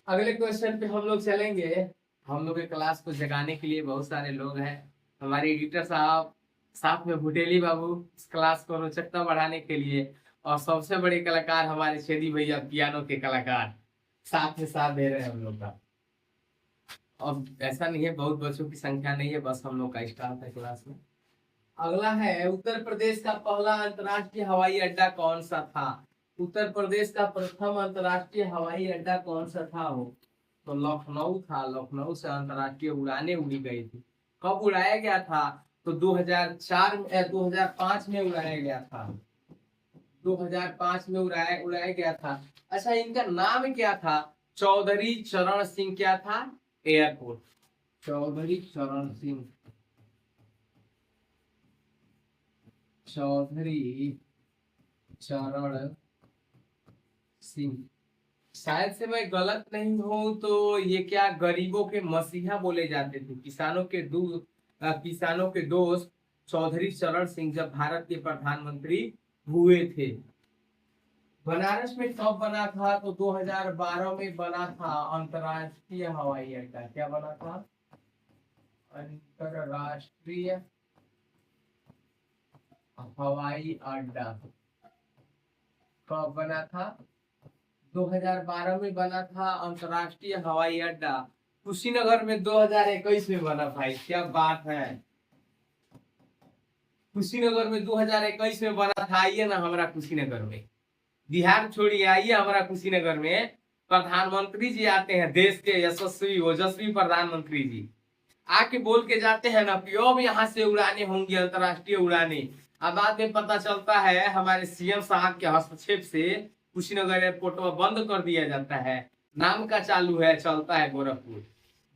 अगले क्वेश्चन पे हम लोग चलेंगे। हम लोग के क्लास को जगाने के लिए बहुत सारे लोग हैं। हमारे एडिटर साहब, साथ में भुटेली बाबू, इस क्लास को रोचकता बढ़ाने के लिए, और सबसे बड़े कलाकार हमारे छेदी भैया, पियानो के कलाकार, साथ में साथ दे रहे हैं हम लोग का। अब ऐसा नहीं है, बहुत बच्चों की संख्या नहीं है, बस हम लोग का स्टाफ है क्लास में। अगला है, उत्तर प्रदेश का पहला अंतर्राष्ट्रीय हवाई अड्डा कौन सा था? उत्तर प्रदेश का प्रथम अंतर्राष्ट्रीय हवाई अड्डा कौन सा था? हो तो लखनऊ था। लखनऊ से अंतर्राष्ट्रीय उड़ानें उड़ी गई थी। कब उड़ाया गया था? तो 2005 में उड़ाया गया था। 2005 में उड़ाया गया था। अच्छा, इनका नाम क्या था? चौधरी चरण सिंह क्या था एयरपोर्ट? चौधरी चरण सिंह, चौधरी चरण सिंह। शायद से मैं गलत नहीं हूं तो ये क्या गरीबों के मसीहा बोले जाते थे, किसानों के दोस्त चौधरी चरण सिंह जब भारत के प्रधानमंत्री हुए थे। बनारस में कब बना था? तो 2012 में बना था अंतरराष्ट्रीय हवाई अड्डा। क्या बना था? अंतरराष्ट्रीय हवाई अड्डा कब बना था? 2012 में बना था अंतरराष्ट्रीय हवाई अड्डा। कुशीनगर में 2021 में बना भाई, क्या बात है। कुशीनगर में 2021 में बना था। आइए ना हमारा कुशीनगर में, बिहार छोड़िए, आइए हमारा कुशीनगर में। प्रधानमंत्री जी आते हैं, देश के यशस्वी ओजस्वी प्रधानमंत्री जी आके बोल के जाते हैं ना कि अब यहाँ से उड़ाने होंगी, अंतरराष्ट्रीय उड़ाने। अब बाद में पता चलता है हमारे सीएम साहब के हस्तक्षेप से कुशीनगर एयरपोर्ट बंद कर दिया जाता है। नाम का चालू है, चलता है गोरखपुर,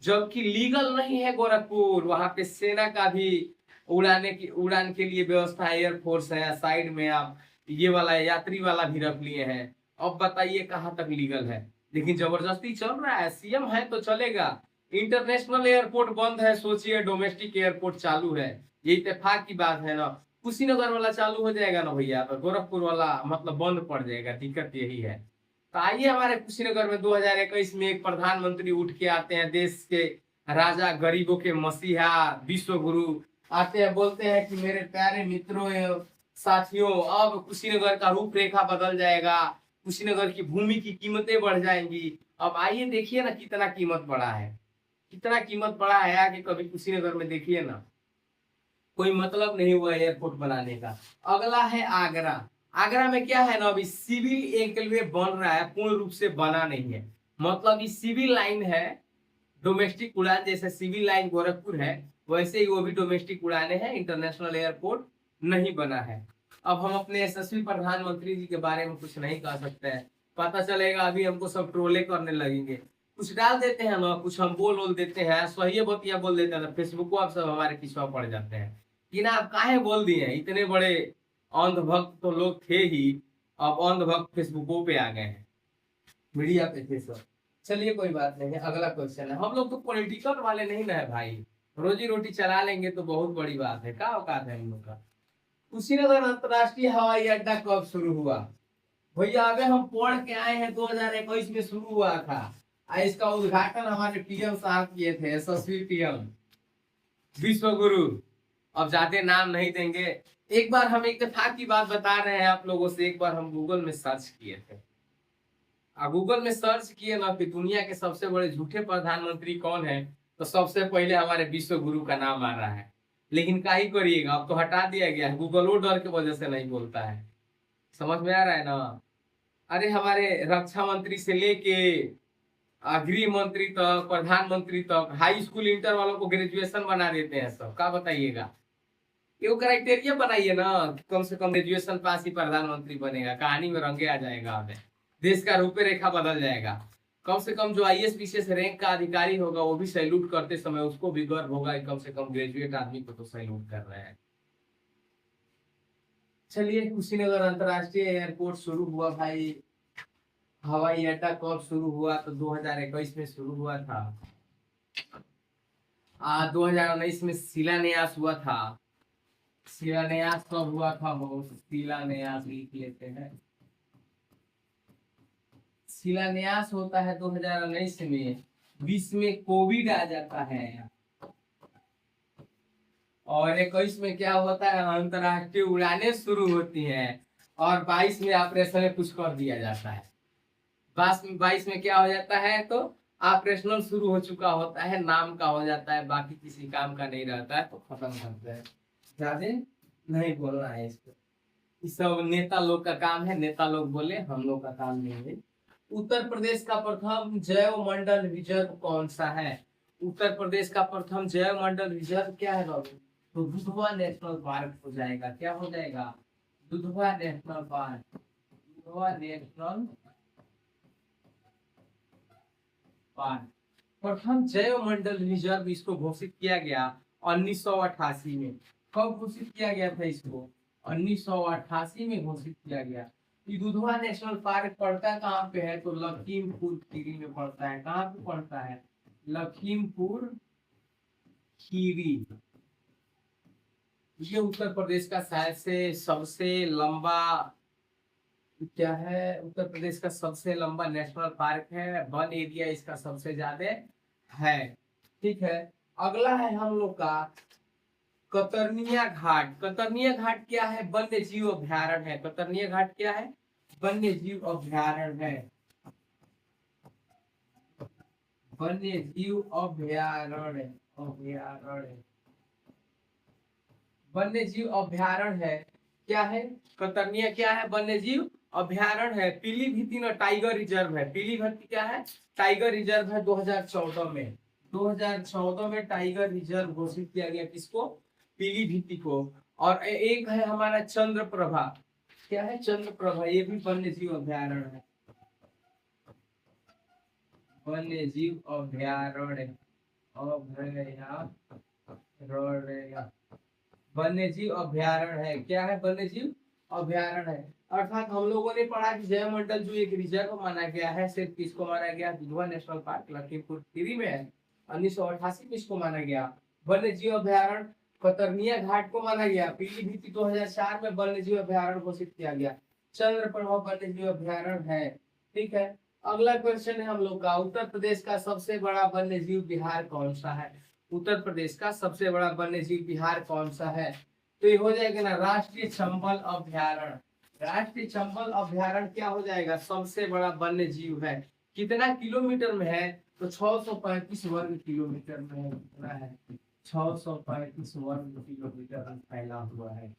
जबकि लीगल नहीं है गोरखपुर। वहां पे सेना का भी उड़ान के लिए व्यवस्था है, एयरफोर्स है साइड में। आप ये वाला यात्री वाला भी रख लिए हैं। अब बताइए कहाँ तक लीगल है? लेकिन जबरदस्ती चल रहा है। सीएम है तो चलेगा। इंटरनेशनल एयरपोर्ट बंद है, सोचिए डोमेस्टिक एयरपोर्ट चालू है। ये इत्तेफाक की बात है ना। कुशीनगर वाला चालू हो जाएगा ना भैया, तो गोरखपुर वाला मतलब बंद पड़ जाएगा। दिक्कत यही है। तो आइए हमारे कुशीनगर में 2021 में एक प्रधानमंत्री उठ के आते हैं, देश के राजा, गरीबों के मसीहा, विश्व गुरु आते हैं, बोलते हैं कि मेरे प्यारे मित्रों एवं साथियों, अब कुशीनगर का रूपरेखा बदल जाएगा, कुशीनगर की भूमि की कीमतें बढ़ जाएंगी। अब आइए देखिए ना कितना कीमत बढ़ा है, कितना कीमत बढ़ा है। आगे कभी कुशीनगर में देखिए ना, कोई मतलब नहीं हुआ एयरपोर्ट बनाने का। अगला है आगरा। आगरा में क्या है ना, अभी सिविल एन्क्लेव बन रहा है, पूर्ण रूप से बना नहीं है। मतलब ये सिविल लाइन है, डोमेस्टिक उड़ान जैसे सिविल लाइन गोरखपुर है वैसे ही वो भी डोमेस्टिक उड़ाने हैं, इंटरनेशनल एयरपोर्ट नहीं बना है। अब हम अपने यशस्वी प्रधानमंत्री जी के बारे में कुछ नहीं कह सकते हैं, पता चलेगा अभी हमको सब ट्रोले करने लगेंगे। कुछ डाल देते हैं ना, कुछ हम बोल देते हैं, सही बतिया बोल देते हैं, फेसबुक को आप सब हमारे पीछे पड़ जाते हैं कि ना आप काहे बोल दिए, इतने बड़े अंधभक्त तो लोग थे ही, अब अंधभक्त फेसबुकों पे आ गए हैं, मीडिया पे थे सब। चलिए कोई बात नहीं है, अगला क्वेश्चन है। हम लोग तो पॉलिटिकल वाले नहीं ना है भाई, रोजी रोटी चला लेंगे तो बहुत बड़ी बात है, क्या औकात है हम लोग का। कुशीनगर अंतरराष्ट्रीय हवाई अड्डा कब शुरू हुआ? भैया अबे हम पढ़ के आए हैं 2021 में शुरू हुआ था, इसका उद्घाटन हमारे पीएम साहब किए थे, यशस्वी पीएम विश्व गुरु। अब ज्यादा नाम नहीं देंगे, एक बार हम इत्तेफाक की बात बता रहे हैं आप लोगों से, एक बार हम गूगल में सर्च किए थे, गूगल में सर्च किए ना कि दुनिया के सबसे बड़े झूठे प्रधानमंत्री कौन है, तो सबसे पहले हमारे विश्व गुरु का नाम आ रहा है। लेकिन क्या ही करिएगा, अब तो हटा दिया गया है, गूगल वो डर की वजह से नहीं बोलता है। समझ में आ रहा है ना। अरे हमारे रक्षा मंत्री से लेके गृह मंत्री तक, प्रधानमंत्री तक, हाई स्कूल इंटर वालों को ग्रेजुएशन बना देते हैं सब, क्या बताइएगा। ये क्राइटेरिया बनाइए ना कि कम से कम ग्रेजुएशन पास ही प्रधानमंत्री बनेगा, कहानी में रंगे आ जाएगा, हमें देश का रूपरेखा बदल जाएगा। कम से कम जो आईएएस पीसीएस रैंक का अधिकारी होगा वो भी सैल्यूट करते समय उसको भी गर्व होगा कि कम से कम ग्रेजुएट आदमी को तो सैल्यूट कर रहे हैं। चलिए, कुशीनगर अंतरराष्ट्रीय एयरपोर्ट शुरू हुआ भाई, हवाई अड्डा कब शुरू हुआ? तो 2021 में शुरू हुआ था। 2019 में शिलान्यास हुआ था। शिलान्यास कब हुआ था? वो शिलान्यास लिख लेते हैं। शिलान्यास होता है 2019 में, 20 में कोविड आ जाता है, और 21 में क्या होता है, अंतरराष्ट्रीय उड़ानें शुरू होती हैं, और 22 में ऑपरेशन में कुछ कर दिया जाता है। 22 में क्या हो जाता है, तो ऑपरेशनल शुरू हो चुका होता है, नाम का हो जाता है, बाकी किसी काम का नहीं रहता है, तो खत्म करते हैं। ज्यादा नहीं बोलना है इसको, इस सब नेता लोग का काम है, नेता लोग बोले, हम लोग का काम नहीं है। उत्तर प्रदेश का प्रथम जैव मंडल रिजर्व कौन सा है? उत्तर प्रदेश का प्रथम जैव मंडल रिजर्व क्या है बाबू? तो दुधवा नेशनल पार्क हो जाएगा। क्या हो जाएगा? Dudhwa national park. Dudhwa national park प्रथम जैव मंडल रिजर्व इसको घोषित किया गया 1988 में। कब घोषित किया गया था इसको? 1988 में घोषित किया गया। दुधवा नेशनल पार्क पड़ता कहाँ पे है? तो लखीमपुर खीरी में पड़ता है। कहाँ पे पड़ता है? लखीमपुर खीरी। ये उत्तर प्रदेश का शायद से सबसे लंबा, क्या है, उत्तर प्रदेश का सबसे लंबा नेशनल पार्क है, वन एरिया इसका सबसे ज्यादा है। ठीक है, अगला है हम लोग का कतरनिया घाट। कतरनिया घाट क्या है? वन्य जीव अभ्यारण्य है। कतरनिया घाट क्या है? वन्य जीव अभ्यारण्य है। वन्य जीव अभ्यारण्य, अभ्यारण्य, वन्य जीव अभ्यारण्य है। क्या है? कतरनिया क्या है? वन्य जीव अभ्यारण्य है। पीलीभीत न टाइगर रिजर्व है। पीलीभीत क्या है? टाइगर रिजर्व है। 2014 में, 2014 में टाइगर रिजर्व घोषित किया गया। किसको? पीलीभीत को। और एक है हमारा चंद्रप्रभा। क्या है? चंद्रप्रभा, ये भी वन्य जीव अभ्यारण्य है। वन्य जीव अभ्यारण्य, वन्य जीव अभ्यारण्य है। क्या है? वन्य जीव अभ्यारण्य है। अर्थात हम लोगों ने पढ़ा कि जैव मंडल जो एक रिजर्व माना गया है, सिर्फ किसको माना गया? दुधवा नेशनल पार्क लखीमपुर खीरी में है। 1988 में इसको माना गया। वन्य जीव अभ्यारण्य कतरनिया घाट को माना गया। पीलीभीत 2004 में वन्य जीव अभ्यारण्य घोषित किया गया। चंद्रप्रभा वन्य जीव अभ्यारण्य है। ठीक है, अगला क्वेश्चन है हम लोग का, उत्तर प्रदेश का सबसे बड़ा वन्य जीव विहार कौन सा है? उत्तर प्रदेश का सबसे बड़ा वन्य जीव विहार कौन सा है? तो ये हो जाएगा ना राष्ट्रीय चंबल अभ्यारण्य। राष्ट्रीय चंबल अभ्यारण्य क्या हो जाएगा? सबसे बड़ा वन्य जीव है। कितना किलोमीटर में है? तो 635 वर्ग किलोमीटर में है। कितना है? 635 वर्ग किलोमीटर में फैला हुआ है।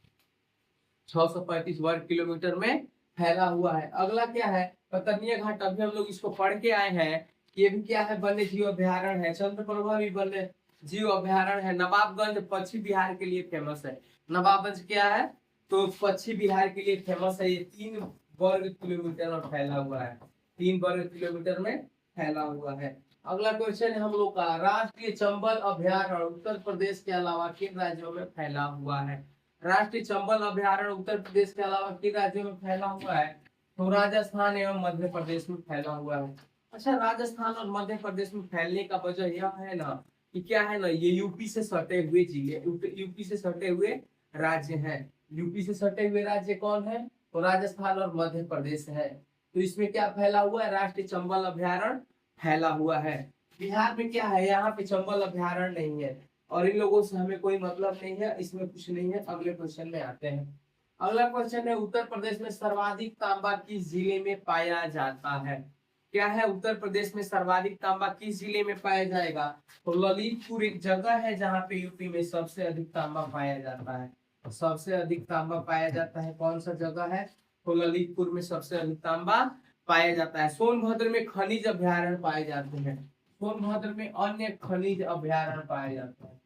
635 वर्ग किलोमीटर में फैला हुआ है। अगला क्या है, कतरनीय घाट, अभी हम लोग इसको पढ़ के आए हैं। ये भी क्या है, वन्य जीव अभ्यारण्य है। चंद्रप्रभा भी वन्य जीव अभ्यारण्य है। नवाबगंज पश्चिम बिहार के लिए फेमस है। नवाबगंज क्या है, तो पश्चिम बिहार के लिए फेमस है। ये 3 वर्ग किलोमीटर में फैला हुआ है। 3 वर्ग किलोमीटर में फैला हुआ है। अगला क्वेश्चन है हम लोग का, राष्ट्रीय चंबल अभ्यारण्य उत्तर प्रदेश के अलावा किन राज्यों में फैला हुआ है। राष्ट्रीय चंबल अभ्यारण्य उत्तर प्रदेश के अलावा किन राज्यों में फैला हुआ है, तो राजस्थान एवं मध्य प्रदेश में फैला हुआ है। अच्छा, राजस्थान और मध्य प्रदेश में फैलने का वजह यह है ना कि क्या है ना, ये यूपी से सटे हुए जिले, यूपी से सटे हुए राज्य हैं। यूपी से सटे हुए राज्य कौन है, तो राजस्थान और मध्य प्रदेश है। तो इसमें क्या फैला हुआ है, राष्ट्रीय चंबल अभ्यारण्य फैला हुआ है। बिहार में क्या है, यहाँ पे चंबल अभ्यारण्य नहीं है और इन लोगों से हमें कोई मतलब नहीं है, इसमें कुछ नहीं है। अगले क्वेश्चन में आते हैं। अगला क्वेश्चन है, उत्तर प्रदेश में सर्वाधिक तांबा किस जिले में पाया जाता है। क्या है, उत्तर प्रदेश में सर्वाधिक तांबा किस जिले में पाया जाएगा, तो ललितपुर एक जगह है जहाँ पे यूपी में सबसे अधिक तांबा पाया जाता है। सबसे अधिक तांबा पाया जाता है, कौन सा जगह है, तो ललितपुर में सबसे अधिक तांबा पाया जाता है। सोनभद्र में खनिज अभ्यारण्य पाए जाते हैं। सोनभद्र में अन्य खनिज अभ्यारण्य पाया जाता है।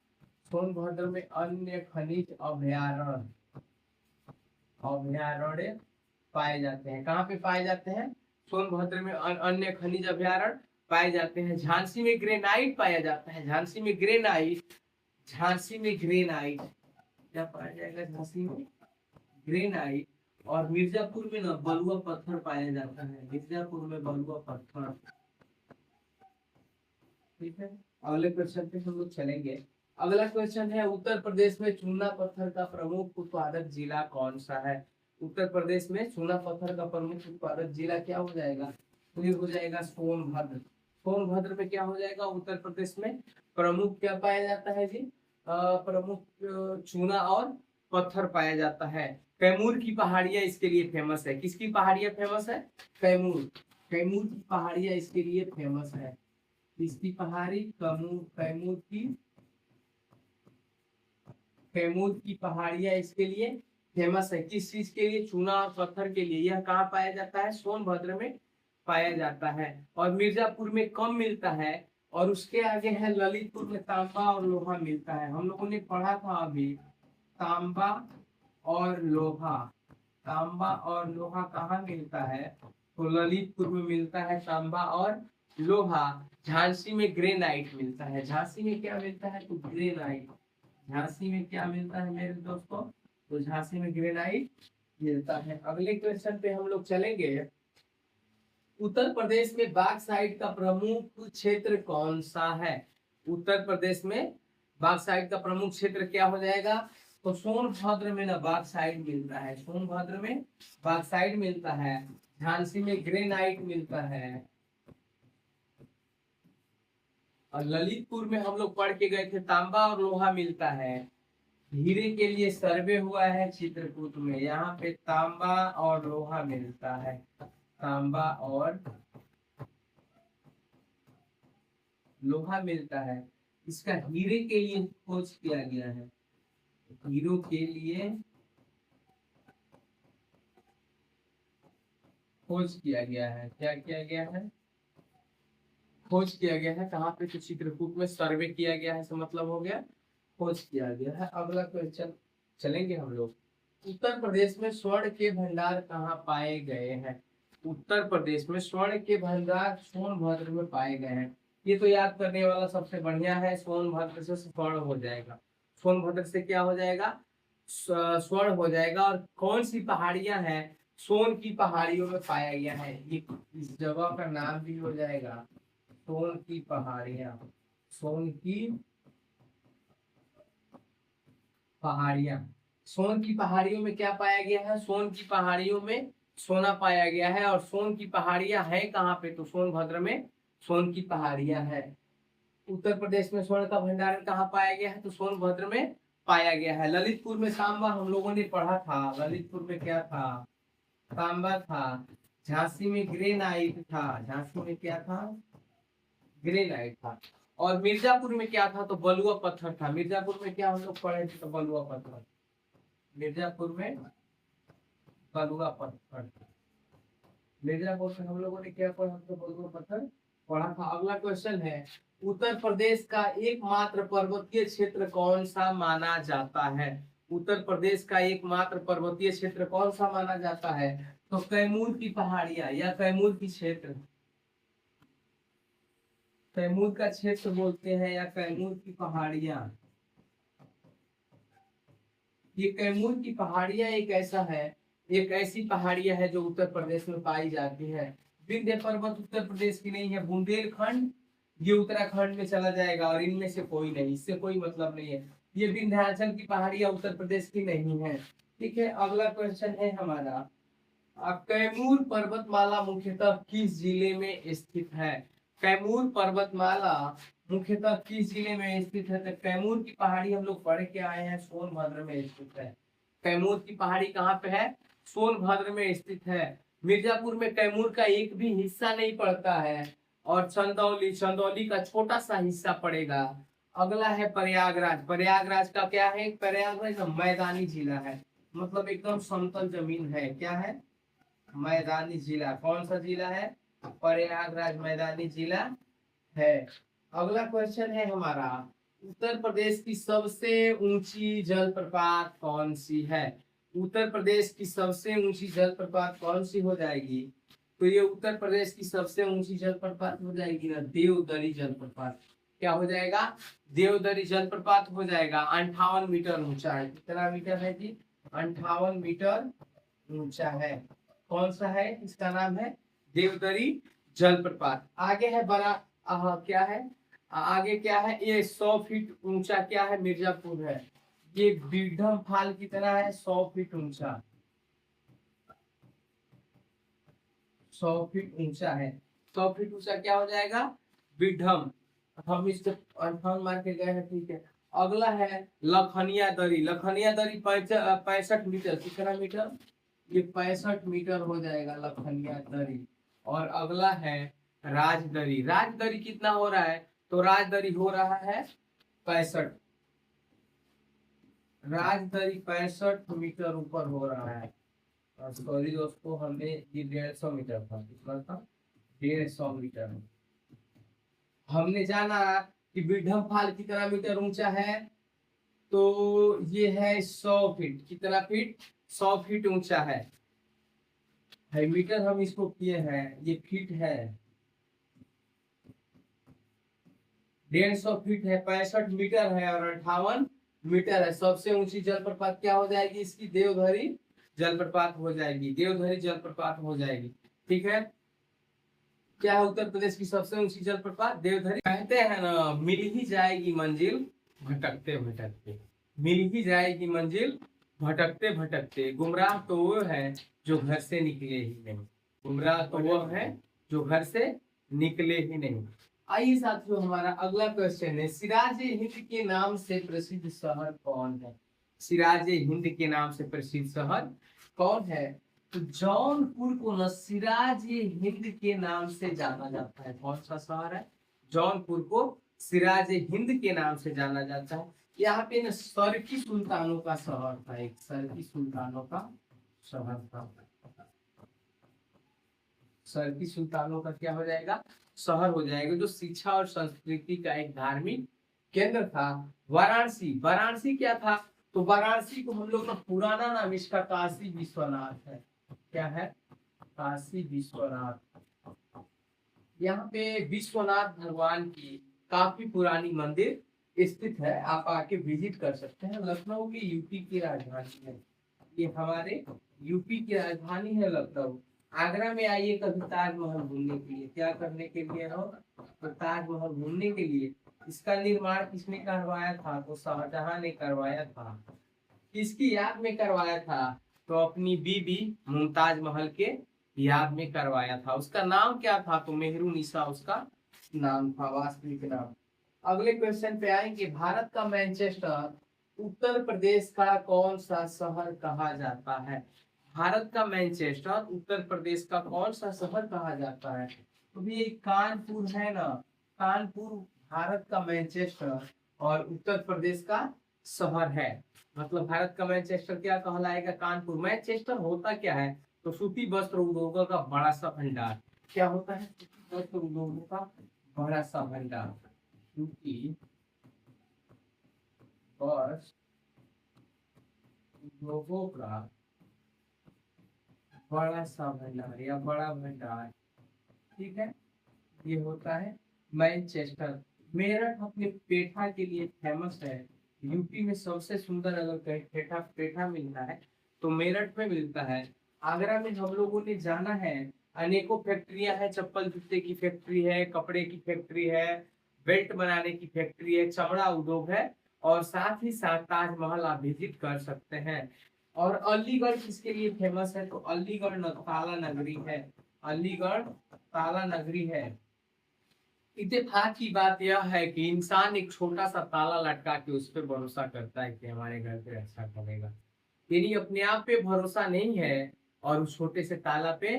सोनभद्र में अन्य खनिज अभ्यारण्य पाए जाते हैं। कहाँ पे पाए जाते हैं, सोनभद्र में अन्य खनिज अभ्यारण्य पाए जाते हैं। झांसी में ग्रेनाइट पाया जाता है। झांसी में ग्रेनाइट क्या पाया जाएगा, झांसी में ग्रेनाइट। और मिर्जापुर में ना बलुआ पत्थर पाया जाता है। मिर्जापुर में बलुआ पत्थर। ठीक है, अगले क्वेश्चन पे हम लोग चलेंगे। अगला क्वेश्चन है, उत्तर प्रदेश में चूना पत्थर का प्रमुख उत्पादक जिला कौन सा है। उत्तर प्रदेश में चूना पत्थर का प्रमुख उत्पादक जिला क्या हो जाएगा, तो ये हो जाएगा सोनभद्र। सोनभद्र में क्या हो जाएगा, उत्तर प्रदेश में प्रमुख क्या पाया जाता है जी, प्रमुख चूना और पत्थर पाया जाता है। कैमूर की पहाड़ियां इसके लिए फेमस है। किसकी पहाड़ियां फेमस है, कैमूर की पहाड़ियां इसके लिए फेमस है। इसकी पहाड़ी कैमूर की पहाड़ियां इसके लिए फेमस है। किस चीज के लिए, चूना और पत्थर के लिए। यह कहाँ पाया जाता है, सोनभद्र में पाया जाता है। और मिर्जापुर में कम मिलता है। और उसके आगे है ललितपुर में तांबा और लोहा मिलता है। हम लोगों ने पढ़ा था अभी, तांबा और लोहा कहाँ मिलता है, तो ललितपुर में मिलता है तांबा और लोहा। झांसी में ग्रेनाइट मिलता है। झांसी में क्या मिलता है, तो ग्रेनाइट। झांसी में क्या मिलता है मेरे दोस्तों, तो झांसी में ग्रेनाइट मिलता है। अगले क्वेश्चन पे हम लोग चलेंगे। उत्तर प्रदेश में बॉक्साइट का प्रमुख क्षेत्र कौन सा है। उत्तर प्रदेश में बॉक्साइट का प्रमुख क्षेत्र क्या हो जाएगा, तो सोनभद्र में ना बॉक्साइट मिलता है। सोनभद्र में बॉक्साइट मिलता है। झांसी में ग्रेनाइट मिलता है। और ललितपुर में हम लोग पढ़ के गए थे, तांबा और लोहा मिलता है। हीरे के लिए सर्वे हुआ है चित्रकूट में, यहाँ पे तांबा और लोहा मिलता है। तांबा और लोहा मिलता है। इसका हीरे के लिए खोज किया गया है। हीरो के लिए खोज किया गया है। क्या किया गया है, खोज किया गया है। कहाँ पे, तो चित्रकूट में सर्वे किया गया है, इसका मतलब हो गया खोज किया गया है। अगला क्वेश्चन चलेंगे हम लोग। उत्तर प्रदेश में स्वर्ण के भंडार कहाँ पाए गए हैं। उत्तर प्रदेश में स्वर्ण के भंडार सोनभद्र में पाए गए हैं। ये तो याद करने वाला सबसे बढ़िया है, सोनभद्र से स्वर्ण हो जाएगा। सोनभद्र से क्या हो जाएगा, स्वर्ण हो जाएगा। और कौन सी पहाड़ियां हैं, सोन की पहाड़ियों में पाया गया है। ये इस जगह का नाम भी हो जाएगा सोन की पहाड़ियां। सोन की पहाड़ियां। सोन की पहाड़ियों में क्या पाया गया है, सोन की पहाड़ियों में सोना पाया गया है। और सोन की पहाड़ियां है कहाँ पे, तो सोनभद्र में सोन की पहाड़ियां है। उत्तर प्रदेश में स्वर्ण का भंडारण कहाँ पाया गया है, तो सोनभद्र में पाया गया है। ललितपुर में तांबा हम लोगों ने पढ़ा था। ललितपुर में क्या था, तांबा था। झांसी में ग्रेनाइट था। झांसी में क्या था, ग्रेनाइट था। और मिर्जापुर में क्या था, तो बलुआ पत्थर था। मिर्जापुर में क्या हम लोग पढ़े थे, तो बलुआ पत्थर। मिर्जापुर में बलुआ पत्थर। मिर्जापुर से हम लोगों ने क्या पढ़ा, तो बलुआ पत्थर पढ़ा था। अगला क्वेश्चन है, उत्तर प्रदेश का एकमात्र पर्वतीय क्षेत्र कौन सा माना जाता है? उत्तर प्रदेश का एकमात्र पर्वतीय क्षेत्र कौन सा माना जाता है? तो कैमूर की पहाड़ियां या कैमूर की क्षेत्र, कैमूर का क्षेत्र बोलते हैं या कैमूर की पहाड़ियां। ये कैमूर की पहाड़ियां एक ऐसा है, एक ऐसी पहाड़ियां है जो उत्तर प्रदेश में पाई जाती है। विंध्य पर्वत उत्तर प्रदेश की नहीं है, बुंदेलखंड ये उत्तराखंड में चला जाएगा, और इनमें से कोई नहीं, इससे कोई मतलब नहीं है। ये विंध्याचल की पहाड़ियां उत्तर प्रदेश की नहीं है। ठीक है, अगला क्वेश्चन है हमारा, कैमूर पर्वतमाला मुख्यतः किस जिले में स्थित है? कैमूर पर्वतमाला मुख्यतः किस जिले में स्थित है? तो कैमूर की पहाड़ी हम लोग पढ़ के आए हैं, सोनभद्र में स्थित है। कैमूर की पहाड़ी कहाँ पे है? सोनभद्र में स्थित है। मिर्जापुर में कैमूर का एक भी हिस्सा नहीं पड़ता है, और चंदौली, चंदौली का छोटा सा हिस्सा पड़ेगा। अगला है प्रयागराज। प्रयागराज का क्या है? प्रयागराज मैदानी जिला है, मतलब एकदम समतल जमीन है। क्या है? मैदानी जिला। कौन सा जिला है? प्रयागराज मैदानी जिला है। अगला क्वेश्चन है हमारा, उत्तर प्रदेश की सबसे ऊंची जलप्रपात कौन सी है? उत्तर प्रदेश की सबसे ऊंची जलप्रपात कौन सी हो जाएगी? तो ये उत्तर प्रदेश की सबसे ऊंची जलप्रपात हो जाएगी ना, देवदरी जलप्रपात। क्या हो जाएगा? देवदरी जलप्रपात हो जाएगा। 58 मीटर ऊंचा है। कितना मीटर है जी? 58 मीटर ऊंचा है। कौन सा है? इसका नाम है देवदरी जलप्रपात। आगे है बड़ा, क्या है आगे? क्या है ये? 100 फीट ऊंचा क्या है? मिर्जापुर है। ये बीडम फाल कितना है? 100 फीट ऊंचा, 100 फीट ऊंचा है। 100 फीट ऊंचा क्या हो जाएगा? बीडम। हम इसको अनफान मार के गए हैं, ठीक है। अगला है लखनिया दरी। लखनिया दरी 65 मीटर। कितना मीटर? ये 65 मीटर हो जाएगा लखनिया दरी। और अगला है राजदरी। राजदरी कितना हो रहा है? तो राजदरी हो रहा है 65। राजदरी 65 मीटर ऊपर हो रहा है। सॉरी दोस्तों, हमने ये 150 मीटर था। कितना था? 150 मीटर। हमने जाना कि बीडम फाल कितना मीटर ऊंचा है, तो ये है 100 फीट। कितना फीट? 100 फीट ऊंचा है। मीटर हम इसको किए हैं, ये फीट है। 150 फीट है, 65 मीटर है, और 58 मीटर है। सबसे ऊंची जलप्रपात क्या हो जाएगी इसकी? देवधरी जलप्रपात हो जाएगी। देवधरी जलप्रपात हो जाएगी। ठीक है, क्या है उत्तर प्रदेश की सबसे ऊंची जलप्रपात? देवधरी। कहते हैं ना, मिल ही जाएगी मंजिल भटकते भटकते। मिल ही जाएगी मंजिल भटकते भटकते। गुमराह तो वो है जो घर से निकले ही नहीं। गुमराह तो वो है जो घर से निकले ही नहीं। आइए साथियों, हमारा अगला क्वेश्चन है, सिराज हिंद के नाम से प्रसिद्ध शहर कौन है? सिराज हिंद के नाम से प्रसिद्ध शहर कौन है? तो जौनपुर को न सिराज हिंद के नाम से जाना जाता है। कौन सा शहर है? जौनपुर को सिराज हिंद के नाम से जाना जाता है। यहाँ पे न सरकी सुल्तानों का शहर था, एक सरकी सुल्तानों का शहर था। सरकी सुल्तानों का क्या हो जाएगा? शहर हो जाएगा, जो शिक्षा और संस्कृति का एक धार्मिक केंद्र था। वाराणसी। वाराणसी क्या था? तो वाराणसी को हम लोग का पुराना नाम इसका काशी विश्वनाथ है। क्या है? काशी विश्वनाथ। यहाँ पे विश्वनाथ भगवान की काफी पुरानी मंदिर स्थित है, आप आके विजिट कर सकते हैं। लखनऊ की यूपी की राजधानी है, ये हमारे यूपी की राजधानी है लखनऊ। आगरा में आइए कभी ताजमहल घूमने के लिए। क्या करने के लिए हो? तो ताजमहल घूमने के लिए। इसका निर्माण किसने करवाया था? तो शाहजहां ने करवाया था। किसकी याद में करवाया था? तो अपनी बीबी मुमताज महल के याद में करवाया था। उसका नाम क्या था? तो मेहरुनिसा उसका नाम था, वास्तविक नाम। अगले क्वेश्चन पे आएंगे, भारत का मैनचेस्टर उत्तर प्रदेश का कौन सा शहर कहा जाता है? भारत का मैनचेस्टर उत्तर प्रदेश का कौन सा शहर कहा जाता है? तो ये कानपुर है ना, कानपुर भारत का मैनचेस्टर और उत्तर प्रदेश का शहर है। मतलब भारत का मैनचेस्टर क्या कहलाएगा? कानपुर। मैनचेस्टर होता क्या है? तो सूती वस्त्र उद्योगों का बड़ा सा भंडार। क्या होता है? सूती वस्त्र उद्योगों का बड़ा सा भंडार। सूती वस्त्र उद्योगों का बड़ा सा भंडार या बड़ा भंडार, ठीक है, ये होता है मैनचेस्टर। मेरठ अपने पेठा के लिए फेमस है। यूपी में सबसे सुंदर अगर कहीं पेठा पेठा मिलता है तो मेरठ में मिलता है। आगरा में हम लोगों ने जाना है, अनेकों फैक्ट्रियां हैं। चप्पल जूते की फैक्ट्री है, कपड़े की फैक्ट्री है, बेल्ट बनाने की फैक्ट्री है, चमड़ा उद्योग है, और साथ ही साथ ताजमहल आप विजिट कर सकते हैं। और अलीगढ़ किसके लिए फेमस है? तो अलीगढ़ ताला नगरी है। अलीगढ़ ताला नगरी है। इत्तेफाक की बात यह है कि इंसान एक छोटा सा ताला लटका के उस पर भरोसा करता है कि हमारे घर पे रक्षा करेगा। यदि अपने आप पे भरोसा नहीं है और उस छोटे से ताला पे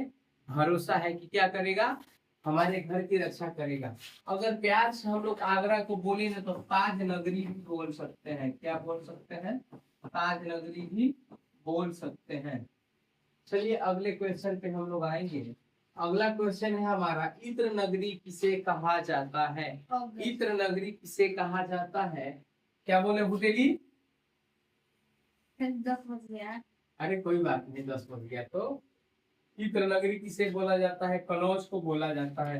भरोसा है कि क्या करेगा? हमारे घर की रक्षा करेगा। अगर प्यार से हम लोग आगरा को बोले ना तो ताज नगरी भी बोल सकते हैं। क्या बोल सकते हैं? ताज नगरी भी बोल सकते हैं। चलिए अगले क्वेश्चन पे हम लोग आएंगे। अगला क्वेश्चन है हमारा, इत्र नगरी किसे कहा जाता है? इत्र नगरी किसे कहा जाता है? क्या बोले भुटेली? 10 बज गया। अरे कोई बात नहीं, 10 बज गया। तो इत्र नगरी किसे बोला जाता है? कनौज को बोला जाता है।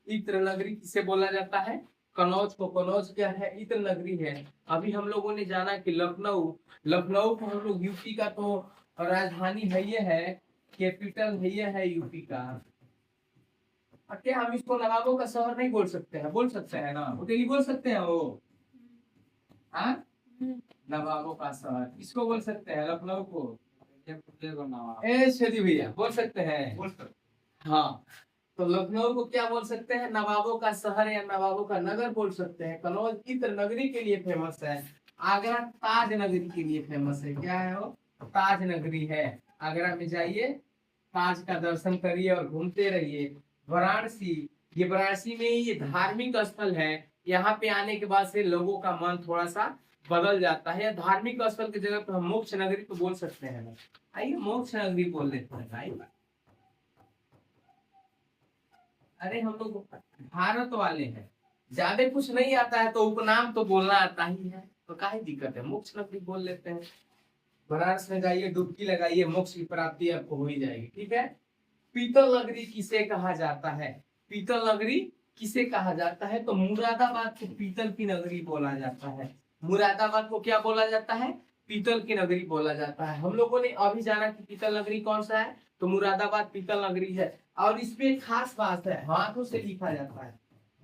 इत्र नगरी किसे बोला जाता है? कनौज को। कनौज क्या है? इत्र नगरी है। अभी हम लोगों ने जाना कि लखनऊ, लखनऊ को हम लोग यूपी का तो राजधानी है, ये है कैपिटल है, ये है यूपी का। क्या हम इसको नवाबों का शहर नहीं बोल सकते हैं? बोल सकते हैं ना, वो नहीं बोल सकते हैं वो? हाँ, नवाबों का शहर इसको बोल सकते हैं, लखनऊ को। ए शेदी भैया बोल सकते हैं? बोल सकते हाँ, तो लखनऊ को क्या बोल सकते हैं? नवाबों का शहर या नवाबों का नगर बोल सकते हैं। कनौज इत्र नगरी के लिए फेमस है। आगरा ताज नगरी के लिए फेमस है। क्या है वो? ताज नगरी है। आगरा में जाइए, ताज का दर्शन करिए और घूमते रहिए। वाराणसी, ये वाराणसी में ये धार्मिक स्थल है। यहाँ पे आने के बाद से लोगों का मन थोड़ा सा बदल जाता है। धार्मिक स्थल की जगह पे हम मोक्ष नगरी तो बोल सकते हैं ना। आइए मोक्ष नगरी बोल लेते हैं भाई। अरे हम लोग भारत वाले हैं, ज्यादा कुछ नहीं आता है तो उपनाम तो बोलना आता ही है, तो काहे दिक्कत है? मोक्ष नगरी बोल लेते हैं। बनारस में जाइए, डुबकी लगाइए, मोक्ष की प्राप्ति आपको हो ही जाएगी। ठीक है। पीतल नगरी किसे कहा जाता है? पीतल नगरी किसे कहा जाता है? तो मुरादाबाद को पीतल की नगरी बोला जाता है। मुरादाबाद को क्या बोला जाता है? पीतल की नगरी बोला जाता है। हम लोगों ने अभी जाना कि पीतल नगरी कौन सा है, तो मुरादाबाद पीतल नगरी है। और इसमें एक खास बात है, हाथों से लिखा जाता है।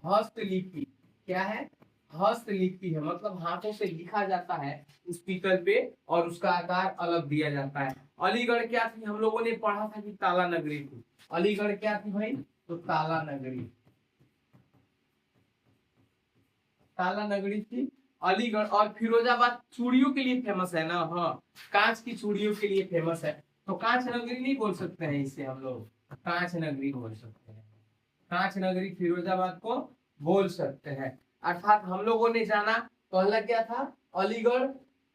हस्तलिपि क्या है? हस्तलिपि है, मतलब हाथों से लिखा जाता है उस पीतल पे और उसका आकार अलग दिया जाता है। अलीगढ़ क्या थी? हम लोगों ने पढ़ा था कि ताला नगरी थी। अलीगढ़ क्या थी भाई? तो ताला नगरी, ताला नगरी थी अलीगढ़। और फिरोजाबाद चूड़ियों के लिए फेमस है ना। हाँ, कांच की चूड़ियों के लिए फेमस है। तो कांच नगरी नहीं बोल सकते हैं इसे हम लोग, कांच नगरी बोल सकते हैं। कांच नगरी फिरोजाबाद को बोल सकते हैं। अर्थात हम लोगों ने जाना पहला क्या था? अलीगढ़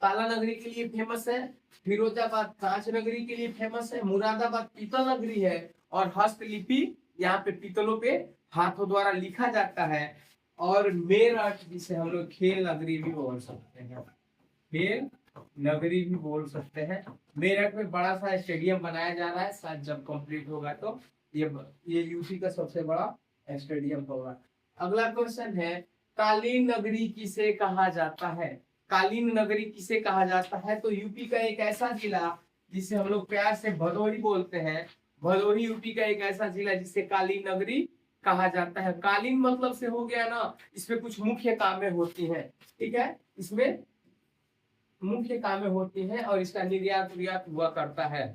ताला नगरी के लिए फेमस है, फिरोजाबाद कांच नगरी के लिए फेमस है, मुरादाबाद पीतल नगरी है, और हस्तलिपि यहाँ पे पीतलों पे हाथों द्वारा लिखा जाता है। और मेरठ जिसे हम लोग खेल नगरी भी बोल सकते हैं, खेल नगरी भी बोल सकते हैं। मेरठ में बड़ा सा स्टेडियम बनाया जा रहा है, शायद जब कंप्लीट होगा तो ये यूपी का सबसे बड़ा स्टेडियम होगा। अगला क्वेश्चन है, कालीन नगरी किसे कहा जाता है? कालीन नगरी किसे कहा जाता है? तो यूपी का एक ऐसा जिला जिसे हम लोग प्यार से भदोही बोलते हैं। भदोही यूपी का एक ऐसा जिला जिसे कालीन नगरी कहा जाता है। कालीन मतलब से हो गया ना, इसमें कुछ मुख्य कामें होती हैं। ठीक है, इसमें मुख्य कामें होती हैं और इसका निर्यात निर्यात हुआ करता है।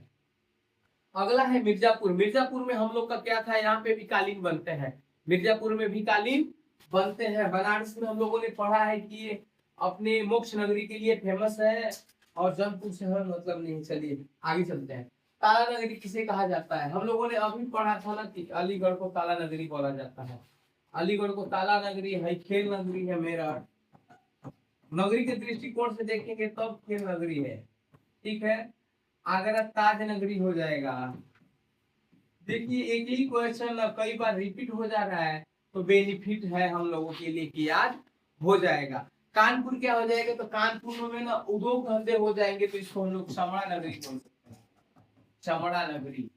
अगला है मिर्जापुर। मिर्जापुर में हम लोग का क्या था? यहाँ पे भी कालीन बनते हैं। मिर्जापुर में भी कालीन बनते हैं। बनारस में हम लोगों ने पढ़ा है कि ये अपने मोक्ष नगरी के लिए फेमस है, और जौनपुर शहर मतलब नहीं। चलिए आगे चलते हैं। ताला नगरी किसे कहा जाता है? हम लोगों ने अभी पढ़ा था ना कि अलीगढ़ को ताला नगरी बोला जाता है। अलीगढ़ को ताला नगरी है, खेल नगरी है मेरठ, नगरी के दृष्टिकोण से देखेंगे तब फिर नगरी है। ठीक है, आगरा ताज नगरी हो जाएगा। देखिए एक ही क्वेश्चन कई बार रिपीट हो जा रहा है तो बेनिफिट है हम लोगों के लिए कि याद हो जाएगा। कानपुर क्या हो जाएगा, तो कानपुर में ना उद्योग धंधे हो जाएंगे तो इसको हम लोग चमड़ा नगरी बोल सकते हैं। चमड़ा नगरी।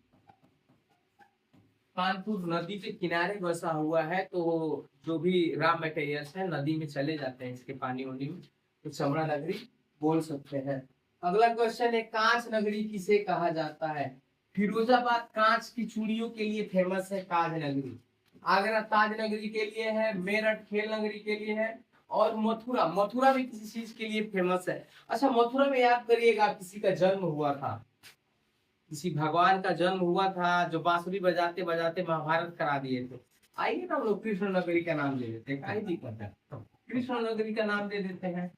कानपुर नदी के किनारे बसा हुआ है तो जो भी रॉ मटेरियल्स है नदी में चले जाते हैं, इसके पानी वानी में, तो चमड़ा नगरी बोल सकते हैं। अगला क्वेश्चन है कांच नगरी किसे कहा जाता है। फिरोजाबाद कांच की चूड़ियों के लिए फेमस है ताज नगरी। आगरा ताज नगरी के लिए है, मेरठ खेल नगरी के लिए है, और मथुरा, मथुरा भी किसी चीज के लिए फेमस है। अच्छा मथुरा में याद करिएगा किसी का जन्म हुआ था, किसी भगवान का जन्म हुआ था जो बांसुरी बजाते बजाते महाभारत करा दिए थे। आइए ना हम लोग कृष्ण नगरी का नाम दे देते हैं, क्या दिक्कत है, कृष्ण नगरी का नाम दे देते हैं।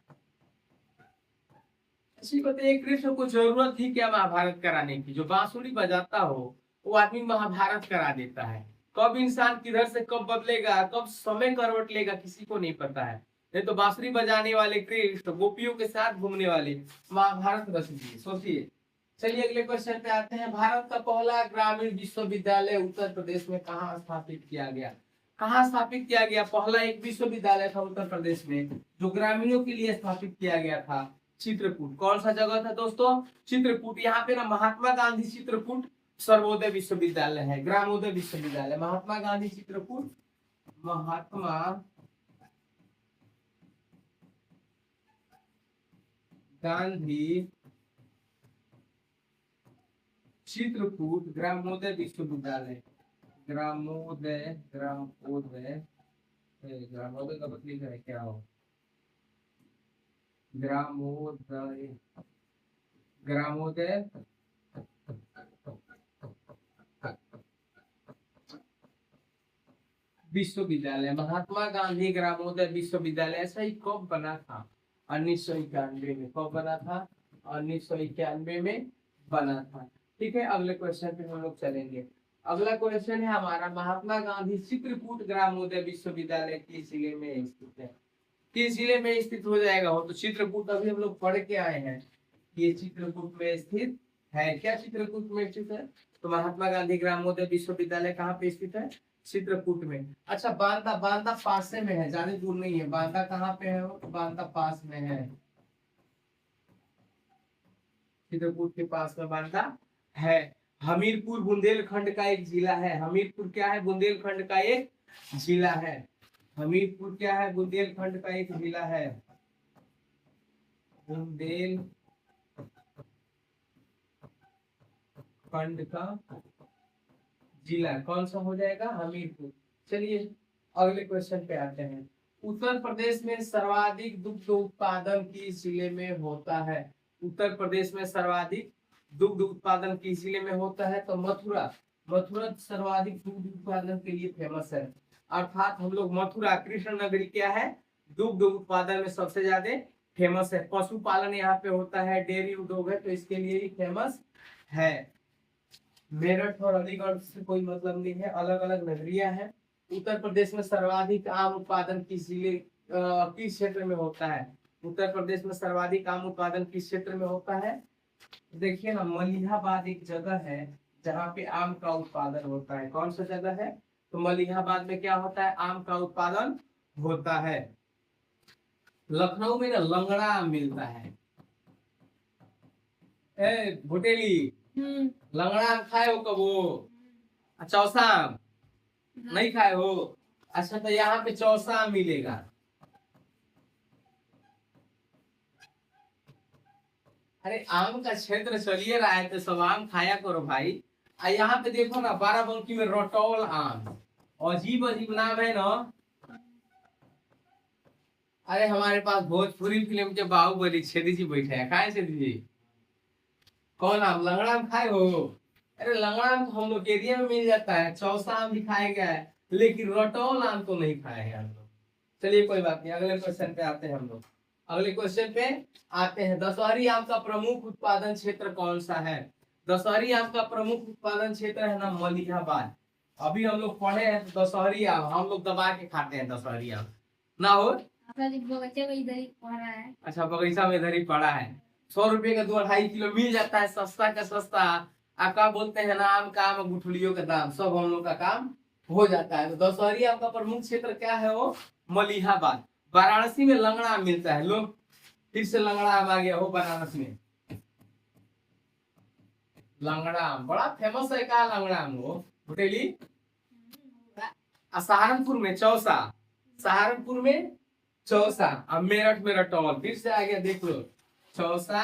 इसी बताइए कृष्ण को जरूरत थी क्या महाभारत कराने की, जो बांसुरी बजाता हो वो आदमी महाभारत करा देता है। कब इंसान किधर से कब बदलेगा, कब समय करवट लेगा किसी को नहीं पता है। नहीं तो बांसुरी बजाने वाले कृष्ण गोपियों के साथ घूमने वाले महाभारत रच दिए, सोचिए। चलिए अगले क्वेश्चन पे आते हैं। भारत का पहला ग्रामीण विश्वविद्यालय उत्तर प्रदेश में कहाँ स्थापित किया गया। कहाँ स्थापित किया गया, पहला एक विश्वविद्यालय था उत्तर प्रदेश में जो ग्रामीणों के लिए स्थापित किया गया था, चित्रकूट। कौन सा जगह था दोस्तों, चित्रकूट। यहाँ पे ना महात्मा गांधी चित्रकूट सर्वोदय विश्वविद्यालय है, ग्रामोदय विश्वविद्यालय। महात्मा गांधी चित्रकूट, महात्मा गांधी चित्रकूट ग्रामोदय विश्वविद्यालय। ग्रामोदय, ग्रामोदय, ग्रामोदय का मतलब लिखा है क्या हो, ग्रामोदय, ग्रामोदय विश्वविद्यालय, महात्मा गांधी ग्रामोदय विश्वविद्यालय। ऐसा ही कब बना था, 1991 में। कब बना था, 1991 में बना था। ठीक है, अगले क्वेश्चन पे हम लोग चलेंगे। अगला क्वेश्चन है हमारा, महात्मा गांधी चित्रकूट ग्रामोदय विश्वविद्यालय किस जिले में स्थित है। किस जिले में स्थित हो जाएगा हो, तो चित्रकूट अभी हम लोग पढ़ के आए हैं, ये चित्रकूट में स्थित है। क्या चित्रकूट में स्थित है, तो महात्मा गांधी ग्रामोदय विश्वविद्यालय कहाँ पे स्थित है, चित्रकूट में। अच्छा बांदा, बांदा पास में है, ज्यादा दूर नहीं है। बांदा कहाँ पे है, तो बांदा पास में है, चित्रकूट के पास में बांदा है। हमीरपुर बुंदेलखंड का एक जिला है। हमीरपुर क्या है, बुंदेलखंड का एक जिला है। हमीरपुर क्या है, बुंदेलखंड का एक जिला है। बुंदेलखंड का जिला कौन सा हो जाएगा, हमीरपुर। चलिए अगले क्वेश्चन पे आते हैं। उत्तर प्रदेश में सर्वाधिक दुग्ध उत्पादन किस जिले में होता है। उत्तर प्रदेश में सर्वाधिक दुग्ध उत्पादन किस जिले में होता है, तो मथुरा। मथुरा सर्वाधिक दुग्ध उत्पादन के लिए फेमस है। अर्थात हम लोग मथुरा, कृष्ण नगरी क्या है, दुग्ध उत्पादन में सबसे ज्यादा फेमस है। पशुपालन यहाँ पे होता है, डेयरी उद्योग है, तो इसके लिए ही फेमस है। मेरठ और अलीगढ़ से कोई मतलब नहीं है, अलग अलग नगरियां हैं। उत्तर प्रदेश में सर्वाधिक आम उत्पादन किस जिले, किस क्षेत्र में होता है। उत्तर प्रदेश में सर्वाधिक आम उत्पादन किस क्षेत्र में होता है, देखिए ना, मलिहाबाद एक जगह है जहाँ पे आम का उत्पादन होता है। कौन सा जगह है, तो मलिहाबाद में क्या होता है, आम का उत्पादन होता है। लखनऊ में ना लंगड़ा आम मिलता है। ए भुटेली, लंगड़ा आम खाए हो कबो, चौसा आम नहीं खाए हो। अच्छा तो यहाँ पे चौसा आम मिलेगा। अरे आम का क्षेत्र चलिए रहा है तो सब आम खाया करो भाई। यहाँ पे देखो ना, बाराबंकी में रटौल आम, अजीब अजीब नाम है ना। अरे हमारे पास भोजपुरी फिल्म के बाहुबली छेदी जी बैठे हैं, खाए छेदी जी, कौन आम, लंगड़ा आम खाए हो। अरे लंगड़ा आम तो हम लोग एरिया में मिल जाता है, चौसा आम भी खाया गया है, लेकिन रटौल आम तो नहीं खाए हैं हम लोग। चलिए कोई बात नहीं, अगले क्वेश्चन पे आते हैं हम लोग। अगले क्वेश्चन पे आते हैं, दशहरी आम का प्रमुख उत्पादन क्षेत्र कौन सा है। दशहरी आम का प्रमुख उत्पादन क्षेत्र है ना मलिहाबाद। अभी हम लोग पढ़े हैं तो दशहरी आम हम लोग दबा के खाते हैं, दशहरी आम ना हो। अपना जी बगीचे में इधर ही पड़ा है। अच्छा, बगीचा में इधर ही पड़ा है। 100 रुपए का 2-2.5 किलो मिल जाता है, सस्ता का सस्ता। आपका बोलते हैं ना, आम का आम, गुठलियों का दाम, सब हम लोग का काम हो जाता है। तो दशहरी आपका प्रमुख क्षेत्र क्या है? वो मलिहाबाद। वाराणसी में लंगड़ा आम मिलता है। लोग फिर से लंगड़ा आम आ गया हो बनारस में। लंगड़ा आम बड़ा फेमस है। का लंगड़ा आम वो होटेली। सहारनपुर में चौसा, सहारनपुर में चौसा। अब मेरठ में रटौल। फिर से आ गया, देख लो, चौसा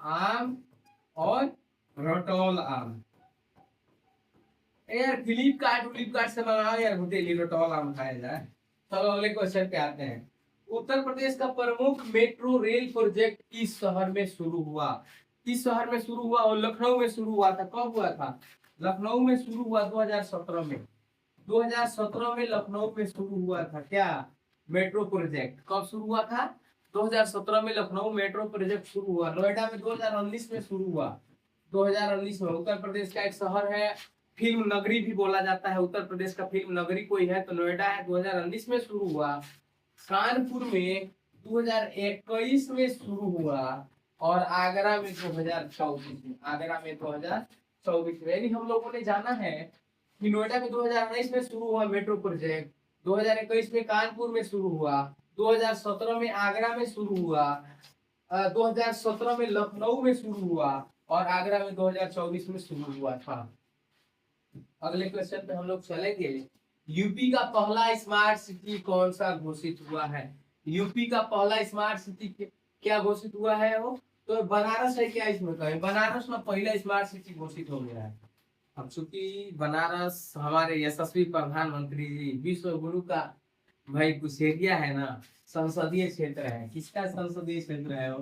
आम और रटौल आम। यार फ्लिपकार्ट से मंगाओ यार, होटेली रटौल आम खाया जाए। चलो अगले क्वेश्चन पे आते हैं। उत्तर प्रदेश का प्रमुख मेट्रो रेल प्रोजेक्ट किस शहर में शुरू हुआ? किस शहर में शुरू हुआ? और लखनऊ में शुरू हुआ था। कब हुआ था? लखनऊ में शुरू हुआ 2017 में। 2017 में लखनऊ में शुरू हुआ था क्या मेट्रो प्रोजेक्ट? कब शुरू हुआ था? 2017 में लखनऊ मेट्रो प्रोजेक्ट शुरू हुआ। नोएडा में 2019 में शुरू हुआ। 2019 में। उत्तर प्रदेश का एक शहर है, फिल्म नगरी भी बोला जाता है। उत्तर प्रदेश का फिल्म नगरी कोई है तो नोएडा है। 2019 में शुरू हुआ। कानपुर में 2021 में शुरू हुआ। और आगरा में 2024 में। आगरा में 2024 में। यानी हम लोगों ने जाना है कि नोएडा में 2019 में शुरू हुआ मेट्रो प्रोजेक्ट, 2021 में कानपुर में शुरू हुआ, 2017 में आगरा में शुरू हुआ, 2017 में लखनऊ में शुरू हुआ और आगरा में 2024 में शुरू हुआ था। अगले क्वेश्चन पे हम लोग चलेंगे। यूपी का पहला स्मार्ट सिटी कौन सा घोषित हुआ है? यूपी का पहला स्मार्ट सिटी क्या घोषित हुआ है? वो तो बनारस है क्या? इसमें कहें बनारस में पहला स्मार्ट सिटी घोषित हो गया है। अब चूंकि बनारस हमारे यशस्वी प्रधानमंत्री जी विश्व गुरु का भाई कुछ एरिया है ना, संसदीय क्षेत्र है। किसका संसदीय क्षेत्र है? वो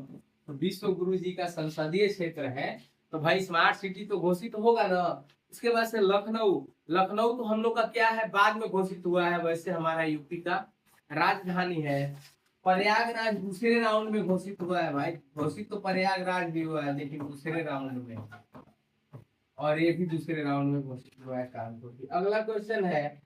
तो विश्व गुरु जी का संसदीय क्षेत्र है। तो भाई स्मार्ट सिटी तो घोषित होगा ना। उसके बाद से लखनऊ। लखनऊ तो हम लोग का क्या है, बाद में घोषित हुआ है। वैसे हमारा यूपी का राजधानी है। प्रयागराज दूसरे राउंड में घोषित हुआ है भाई। घोषित तो प्रयागराज भी हुआ है लेकिन दूसरे राउंड में, और ये भी दूसरे राउंड में घोषित हुआ है कानपुर। अगला क्वेश्चन है,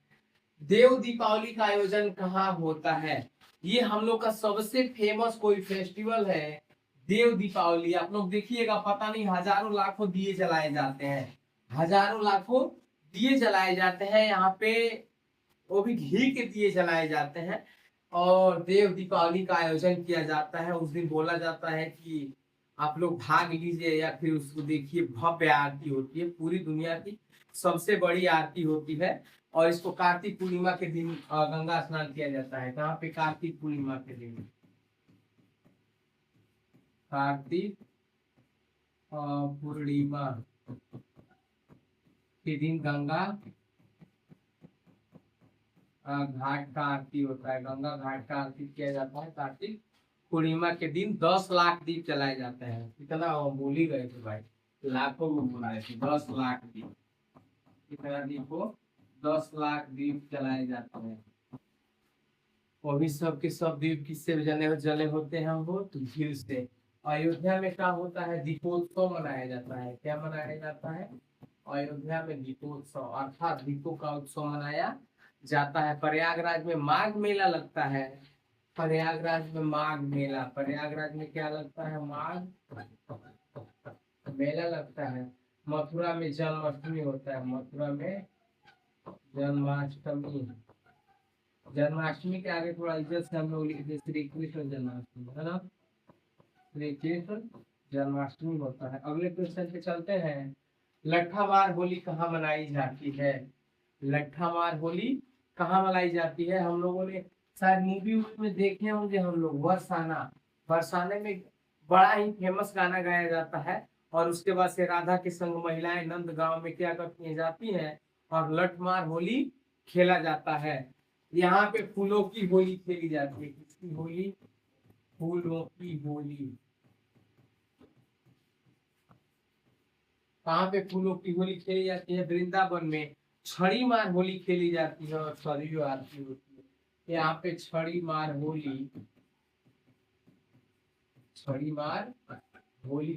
देव दीपावली का आयोजन कहाँ होता है? ये हम लोग का सबसे फेमस कोई फेस्टिवल है देव दीपावली। आप लोग देखिएगा, पता नहीं हजारों लाखों दिए जलाए जाते हैं। हजारों लाखों दिए जलाए जाते हैं यहाँ पे, वो भी घी के दिए जलाए जाते हैं। और देव दीपावली का आयोजन किया जाता है। उस दिन बोला जाता है कि आप लोग भाग लीजिए या फिर उसको देखिए। भव्य आरती होती है, पूरी दुनिया की सबसे बड़ी आरती होती है। और इसको कार्तिक पूर्णिमा के दिन गंगा स्नान किया जाता है। कहाँ पे? कार्तिक पूर्णिमा के दिन। कार्तिक पूर्णिमा के दिन गंगा घाट का आरती होता है। गंगा घाट का आरती किया जाता है कार्तिक पूर्णिमा के दिन। 10 लाख दीप जलाए जाते हैं। कितना बोल ही गए थे भाई, लाखों में बोला थे। 10 लाख दीप। कितना दीप हो? 10 लाख दीप जलाए जाते हैं। वो भी सब के सब दीप किससे जले होते हैं? वो तो घी से। अयोध्या में क्या होता है? दीपोत्सव मनाया जाता है। क्या मनाया जाता है? अयोध्या में दीपोत्सव अर्थात दीपों का उत्सव मनाया जाता है। प्रयागराज में माघ मेला लगता है। प्रयागराज में माघ मेला। प्रयागराज में क्या लगता है? माघ मेला लगता है। मथुरा में जन्माष्टमी होता है। मथुरा में जन्माष्टमी। जन्माष्टमी के आगे थोड़ा इज्जत से हम लोग लिखते श्री कृष्ण जन्माष्टमी, है ना? श्री कृष्ण जन्माष्टमी होता है। अगले क्वेश्चन पे चलते हैं। लट्ठामार होली कहाँ मनाई जाती है? लट्ठामार होली कहाँ मनाई जाती है? हम लोगों ने शायद मूवी में देखे होंगे हम लोग। बरसाना। बरसाने में बड़ा ही फेमस गाना गाया जाता है। और उसके बाद से राधा के संग महिलाएं नंद गांव में क्या करती जाती हैं और लठमार होली खेला जाता है। यहाँ पे फूलों की होली खेली जाती है। किसकी होली? फूलों की होली। कहाँ पे फूलों की होली खेली जाती है? वृंदावन में छड़ी मार होली खेली जाती है और सरयू आरती होती है। यहाँ पे छड़ी मार होली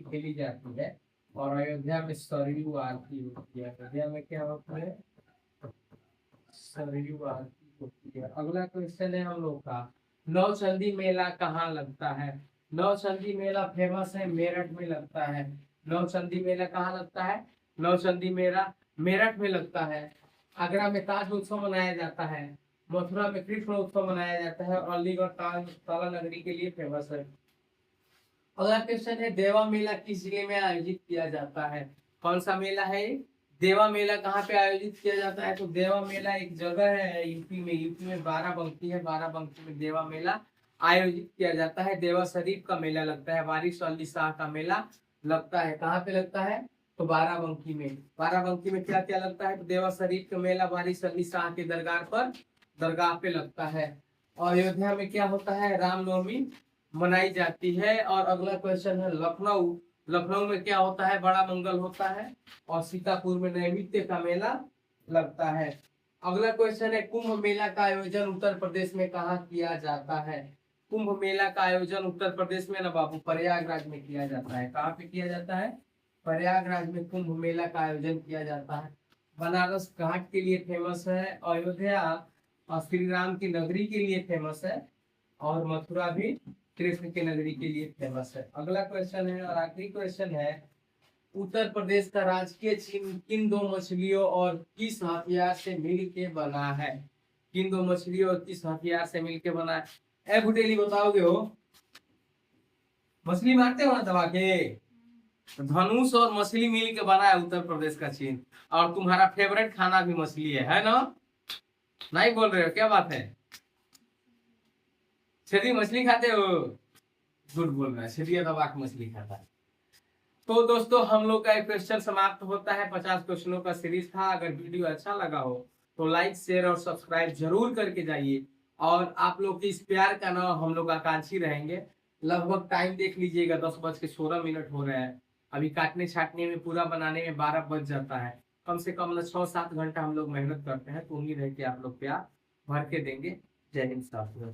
खेली जाती है। और अयोध्या में सरयू आरती होती है। अयोध्या में क्या होता है? सरयू आरती अगला क्वेश्चन है हम लोग का, नौचंदी मेला कहाँ लगता है? नौचंदी मेला फेमस है, मेरठ में लगता है। नौचंदी मेला कहाँ लगता है? नौचंदी मेला मेरठ में लगता है। आगरा में ताज उत्सव मनाया जाता है, मथुरा में कृष्ण उत्सव मनाया जाता है, और अलीगढ़ ताला नगरी के लिए फेमस है। अगला क्वेश्चन है, देवा मेला किस जिले में आयोजित किया जाता है? कौन सा मेला है? देवा मेला कहाँ पे आयोजित किया जाता है? तो देवा मेला एक जगह है यूपी में। यूपी में बाराबंकी है, बाराबंकी में देवा मेला आयोजित किया जाता है। देवा शरीफ का मेला लगता है, वारिस अली शाह का मेला लगता है। कहाँ पे लगता है? तो बाराबंकी में। बाराबंकी में क्या क्या लगता है? तो देवा शरीफ का मेला वारिस अली शाह के दरगाह पे लगता है। और अयोध्या में क्या होता है? रामनवमी मनाई जाती है। और अगला क्वेश्चन है, लखनऊ। लखनऊ में क्या होता है? बड़ा मंगल होता है। और सीतापुर में नैमित्य का मेला लगता है। अगला क्वेश्चन है, कुंभ मेला का आयोजन उत्तर प्रदेश में कहाँ किया जाता है? कुंभ मेला का आयोजन उत्तर प्रदेश में ना बाबू, प्रयागराज में किया जाता है। कहाँ पे किया जाता है? प्रयागराज में कुंभ मेला का आयोजन किया जाता है। बनारस घाट के लिए फेमस है। अयोध्या और श्री राम की नगरी के लिए फेमस है। और मथुरा भी कृष्ण की नगरी के लिए फेमस है। अगला क्वेश्चन है और आखिरी क्वेश्चन है, उत्तर प्रदेश का राजकीय चिन्ह किन दो मछलियों और किस हथियार से मिल के बना है? किन दो मछलियों और किस हथियार से मिल के बना है? ए बुटेली बताओगे हो? मछली मारते हो ना दबा के? तो धनुष और मछली मिल के बना है उत्तर प्रदेश का चिन्ह। और तुम्हारा फेवरेट खाना भी मछली है ना? नहीं बोल रहे हो, क्या बात है? छेदी मछली खाते हो? झूठ बोल रहा है, छेदी दबा के मछली खाता है। तो दोस्तों हम लोग का एक क्वेश्चन समाप्त होता है। 50 क्वेश्चनों का सीरीज था। अगर वीडियो अच्छा लगा हो तो लाइक शेयर और सब्सक्राइब जरूर करके जाइए। और आप लोग के इस प्यार का ना हम लोग आकांक्षी रहेंगे। लगभग टाइम देख लीजिएगा, 10:16 हो रहे हैं। अभी काटने छाटने में पूरा बनाने में 12 बज जाता है। कम से कम 6-7 घंटा हम लोग मेहनत करते हैं। तो उम्मीद है कि आप लोग प्यार भर के देंगे। जय हिंद साथियों।